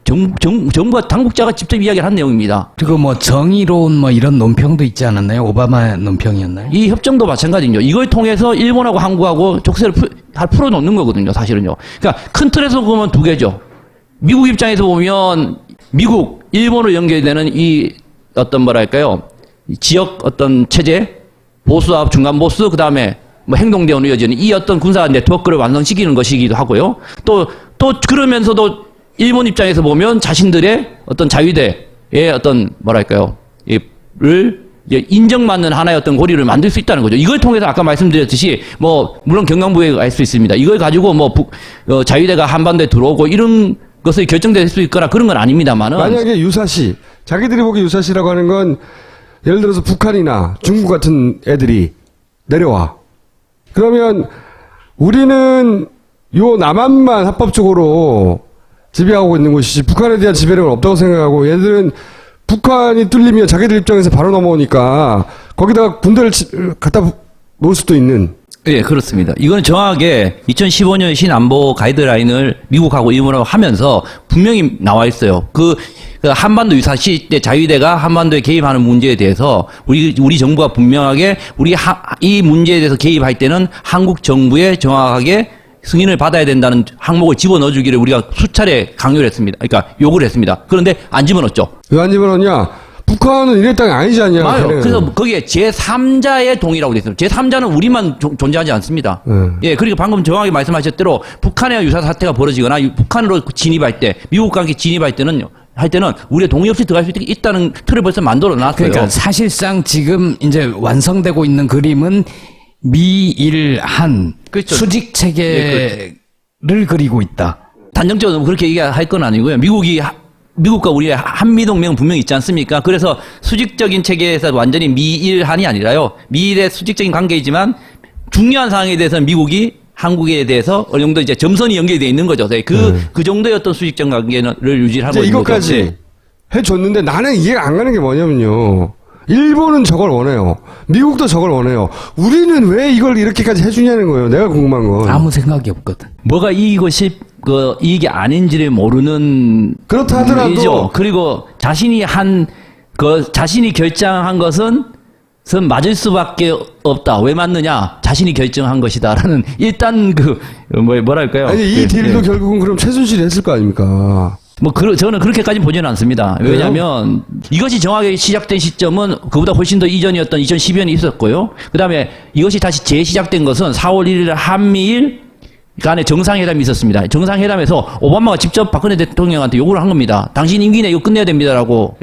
정부가 당국자가 직접 이야기를 한 내용입니다. 그리고 뭐 정의로운 뭐 이런 논평도 있지 않았나요? 오바마 논평이었나요? 이 협정도 마찬가지죠. 이걸 통해서 일본하고 한국하고 족쇄를 풀어놓는 거거든요. 사실은요. 그러니까 큰 틀에서 보면 두 개죠. 미국 입장에서 보면 미국, 일본으로 연결되는 이 어떤 뭐랄까요 지역 어떤 체제, 보수와 중간 보수, 그 다음에 뭐 행동대원으로 이어지는 이 어떤 군사 네트워크를 완성시키는 것이기도 하고요. 또 그러면서도 일본 입장에서 보면 자신들의 어떤 자위대의 어떤 뭐랄까요 를 인정받는 하나의 어떤 고리를 만들 수 있다는 거죠. 이걸 통해서 아까 말씀드렸듯이 뭐 물론 경강부에 갈 수 있습니다. 이걸 가지고 뭐 자위대가 한반도에 들어오고 이런 것을 결정될 수 있거나 그런 건 아닙니다만은 만약에 유사시, 자기들이 보기 유사시라고 하는 건 예를 들어서 북한이나 중국 같은 애들이 내려와. 그러면 우리는 요 남한만 합법적으로 지배하고 있는 것이지 북한에 대한 지배력은 없다고 생각하고, 얘들은 북한이 뚫리면 자기들 입장에서 바로 넘어오니까 거기다가 군대를 갖다 놓을 수도 있는. 예, 그렇습니다. 이건 정확하게 2015년 신안보 가이드라인을 미국하고 일본하고 하면서 분명히 나와 있어요. 그 한반도 유사시 때 자위대가 한반도에 개입하는 문제에 대해서 우리 정부가 분명하게 이 문제에 대해서 개입할 때는 한국 정부에 정확하게 승인을 받아야 된다는 항목을 집어넣어 주기를 우리가 수차례 강요를 했습니다. 그러니까 요구를 했습니다. 그런데 안 집어넣었죠. 왜 안 집어넣냐? 북한은 이래 땅이 아니지 않냐? 맞아요. 그래서 거기에 제3자의 동의라고 되어 있습니다. 제3자는 우리만 존재하지 않습니다. 예, 그리고 방금 정확히 말씀하셨던 대로 북한의 유사 사태가 벌어지거나 북한으로 진입할 때, 미국과 함께 진입할 때는 우리의 동의 없이 들어갈 수 있다는 틀을 벌써 만들어 놨어요. 그러니까 사실상 지금 이제 완성되고 있는 그림은 미일한 그렇죠. 수직 체계를 그리고 있다. 단정적으로 그렇게 얘기할 건 아니고요. 미국과 우리의 한미동맹은 분명히 있지 않습니까? 그래서 수직적인 체계에서 완전히 미일한이 아니라요. 미일의 수직적인 관계이지만 중요한 상황에 대해서는 미국이 한국에 대해서 어느 정도 이제 점선이 연결되어 있는 거죠. 그 정도의 어떤 수직적 관계를 유지하고 있는 이것까지 거죠. 해줬는데 나는 이해가 안 가는 게 뭐냐면요. 일본은 저걸 원해요. 미국도 저걸 원해요. 우리는 왜 이걸 이렇게까지 해주냐는 거예요. 내가 궁금한 건. 아무 생각이 없거든. 뭐가 이익이 아닌지를 모르는. 그렇다 하더라도. 일이죠. 그리고 자신이 결정한 것은 맞을 수밖에 없다. 왜 맞느냐? 자신이 결정한 것이다라는 일단 뭐랄까요? 아니 이 딜도 결국은 그럼 최순실이 했을 거 아닙니까? 저는 그렇게까지 보지는 않습니다. 왜냐하면 이것이 정확하게 시작된 시점은 그보다 훨씬 더 이전이었던 2012년이 있었고요. 그 다음에 이것이 다시 재시작된 것은 4월 1일 한미일 간에 정상회담이 있었습니다. 정상회담에서 오바마가 직접 박근혜 대통령한테 요구를 한 겁니다. 당신 임기 내에 이거 끝내야 됩니다라고,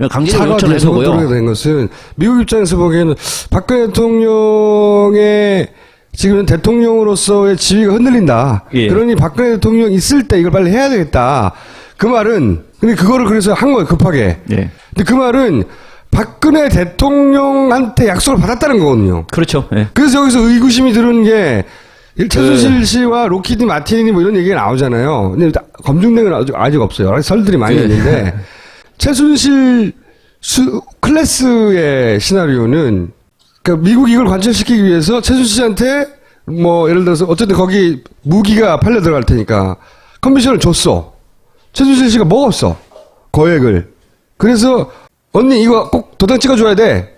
강제로 요청을 했고요. 사과 된 것은 미국 입장에서 보기에는 박근혜 대통령의 지금 대통령으로서의 지위가 흔들린다. 예. 그러니 박근혜 대통령 있을 때 이걸 빨리 해야 되겠다. 그 말은, 근데 그거를 그래서 한 거예요, 급하게. 예. 근데 그 말은 박근혜 대통령한테 약속을 받았다는 거거든요. 그렇죠. 예. 그래서 여기서 의구심이 드는 게, 최순실 씨와 로키드 마틴이 뭐 이런 얘기가 나오잖아요. 근데 검증된 건 아직 없어요. 여러 가지 설들이 많이 있는데, 최순실 클래스의 시나리오는, 그러니까 미국이 이걸 관철시키기 위해서 최순실 씨한테 뭐 예를 들어서 어쨌든 거기 무기가 팔려 들어갈 테니까 컨디션을 줬어. 최순실 씨가 먹었어. 거액을. 그래서 언니 이거 꼭 도장 찍어줘야 돼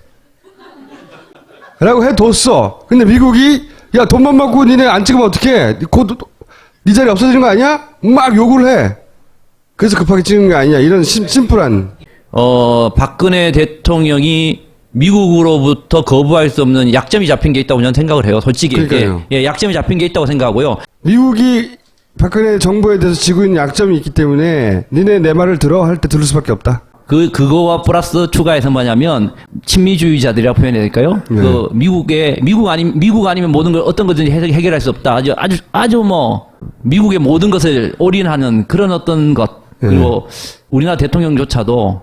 라고 해뒀어. 근데 미국이 야 돈만 받고 니네 안 찍으면 어떡해, 곧 네 자리 없어지는 거 아니야? 막 욕을 해. 그래서 급하게 찍은 게 아니냐, 이런 심플한. 박근혜 대통령이 미국으로부터 거부할 수 없는 약점이 잡힌 게 있다고 저는 생각을 해요. 솔직히. 그러니까요. 예, 약점이 잡힌 게 있다고 생각하고요. 미국이 박근혜 정부에 대해서 지고 있는 약점이 있기 때문에 니네 내 말을 들어 할 때 들을 수밖에 없다. 그거와 플러스 추가해서 뭐냐면, 친미주의자들이라고 표현해야 될까요? 네. 미국 아니면 모든 걸 어떤 거든지 해결할 수 없다. 아주 미국의 모든 것을 올인하는 그런 어떤 것. 그리고 우리나라 대통령조차도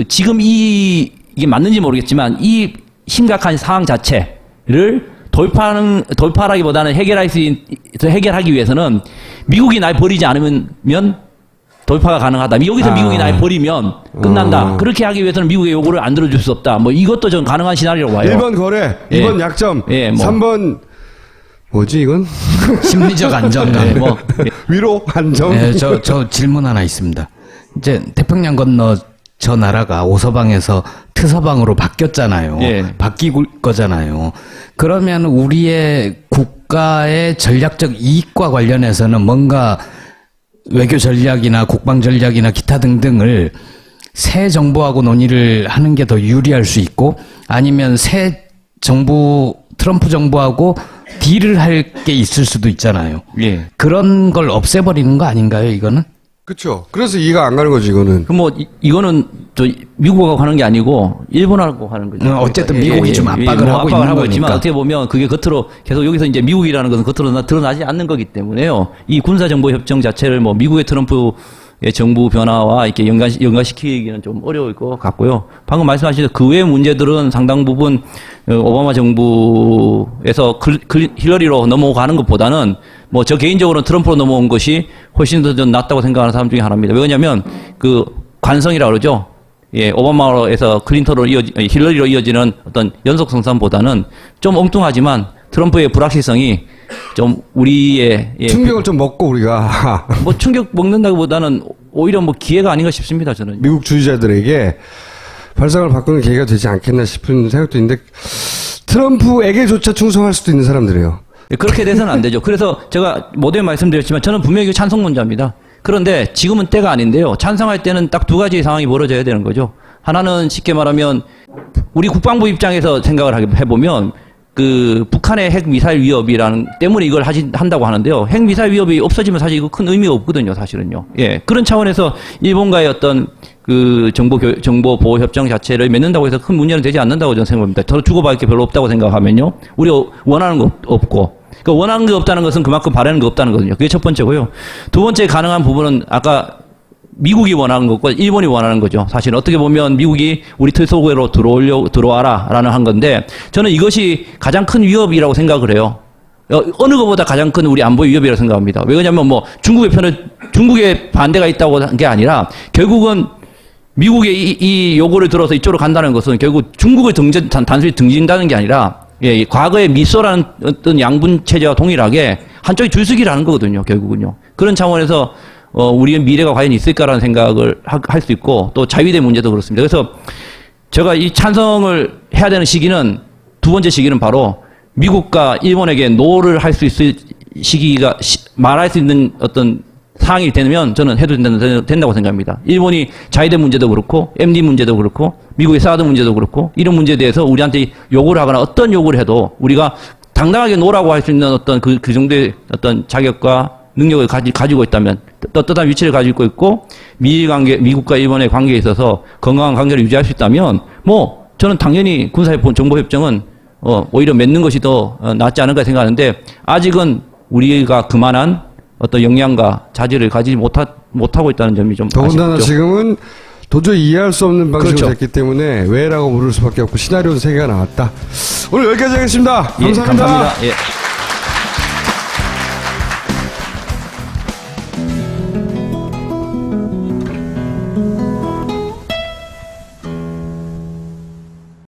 지금 이게 맞는지 모르겠지만 이 심각한 상황 자체를 돌파라기보다는 해결하기 위해서는 미국이 날 버리지 않으면 돌파가 가능하다. 여기서 미국이 날 버리면 끝난다. 그렇게 하기 위해서는 미국의 요구를 안 들어줄 수 없다. 이것도 좀 가능한 시나리오라고 봐요. 1번 거래, 2번 약점, 3번 뭐지 이건? 심리적 안정감. 위로 안정. 네, 저 질문 하나 있습니다. 이제 태평양 건너 저 나라가 오서방에서 트서방으로 바뀌었잖아요. 예. 바뀌고 거잖아요. 그러면 우리의 국가의 전략적 이익과 관련해서는 뭔가 외교 전략이나 국방 전략이나 기타 등등을 새 정부하고 논의를 하는 게 더 유리할 수 있고, 아니면 새 정부, 트럼프 정부하고 딜을 할 게 있을 수도 있잖아요. 예. 그런 걸 없애버리는 거 아닌가요, 이거는? 그렇죠. 그래서 이해가 안 가는 거지 이거는. 이거는 미국하고 하는 게 아니고 일본하고 하는 거죠. 어쨌든 미국이 좀 압박을 하고 있는 거니까. 있지만 어떻게 보면 그게 겉으로 계속 여기서 이제 미국이라는 것은 겉으로 드러나지 않는 거기 때문에요. 이 군사정보 협정 자체를 미국의 트럼프의 정부 변화와 이렇게 연관시키기는 좀 어려울 것 같고요. 방금 말씀하신 그 외의 문제들은 상당 부분 오바마 정부에서 힐러리로 넘어가는 것보다는 저 개인적으로는 트럼프로 넘어온 것이 훨씬 더 좀 낫다고 생각하는 사람 중에 하나입니다. 왜냐하면 관성이라고 그러죠. 예, 오바마에서 힐러리로 이어지는 어떤 연속 성산보다는 좀 엉뚱하지만 트럼프의 불확실성이 좀 우리의 충격을 좀 먹고 우리가 충격 먹는다기보다는 오히려 기회가 아닌가 싶습니다. 저는 미국 주의자들에게 발상을 바꾸는 계기가 되지 않겠나 싶은 생각도 있는데, 트럼프에게조차 충성할 수도 있는 사람들이에요. 그렇게 돼서는 안 되죠. 그래서 제가 모두에 말씀드렸지만 저는 분명히 찬성론자입니다. 그런데 지금은 때가 아닌데요. 찬성할 때는 딱 두 가지의 상황이 벌어져야 되는 거죠. 하나는 쉽게 말하면 우리 국방부 입장에서 생각을 해보면 북한의 핵 미사일 위협이라는 때문에 이걸 한다고 하는데요. 핵 미사일 위협이 없어지면 사실 이거 큰 의미가 없거든요, 사실은요. 예. 그런 차원에서 일본과의 어떤 정보 보호 협정 자체를 맺는다고 해서 큰 문제는 되지 않는다고 저는 생각합니다. 더 주고받을 게 별로 없다고 생각하면요. 우리가 원하는 거 없고. 원하는 게 없다는 것은 그만큼 바라는 게 없다는 거거든요. 그게 첫 번째고요. 두 번째 가능한 부분은 아까 미국이 원하는 것과 일본이 원하는 거죠. 사실 어떻게 보면 미국이 우리 틀 속으로 들어와라라는 한 건데, 저는 이것이 가장 큰 위협이라고 생각을 해요. 어느 것보다 가장 큰 우리 안보의 위협이라고 생각합니다. 왜냐하면 중국의 반대가 있다고 한 게 아니라, 결국은 미국의 이 요구를 들어서 이쪽으로 간다는 것은 결국 중국을 단순히 등진다는 게 아니라, 과거의 미소라는 어떤 양분 체제와 동일하게 한쪽이 줄서기라는 거거든요, 결국은요. 그런 차원에서 우리의 미래가 과연 있을까라는 생각을 할 수 있고, 또 자위대 문제도 그렇습니다. 그래서 제가 이 찬성을 해야 되는 시기는, 두 번째 시기는 바로 미국과 일본에게 노를 할 수 있을 시기가, 말할 수 있는 어떤 상황이 되면 저는 해도 된다고 생각합니다. 일본이 자위대 문제도 그렇고, MD 문제도 그렇고, 미국의 사드 문제도 그렇고, 이런 문제에 대해서 우리한테 요구를 하거나 어떤 요구를 해도 우리가 당당하게 노라고 할 수 있는 어떤 그 정도의 어떤 자격과 능력을 가지고 있다면, 떳떳한 위치를 가지고 있고, 미국과 일본의 관계에 있어서 건강한 관계를 유지할 수 있다면, 저는 당연히 군사정보협정은 오히려 맺는 것이 더 낫지 않을까 생각하는데, 아직은 우리가 그만한 어떤 역량과 자질을 가지지 못하고 있다는 점이 좀 더군다나 아쉽죠. 지금은 도저히 이해할 수 없는 방식으로 그렇죠. 됐기 때문에 왜라고 물을 수밖에 없고, 시나리오 3개가 나왔다. 오늘 여기까지 하겠습니다. 예, 감사합니다. 감사합니다. 예.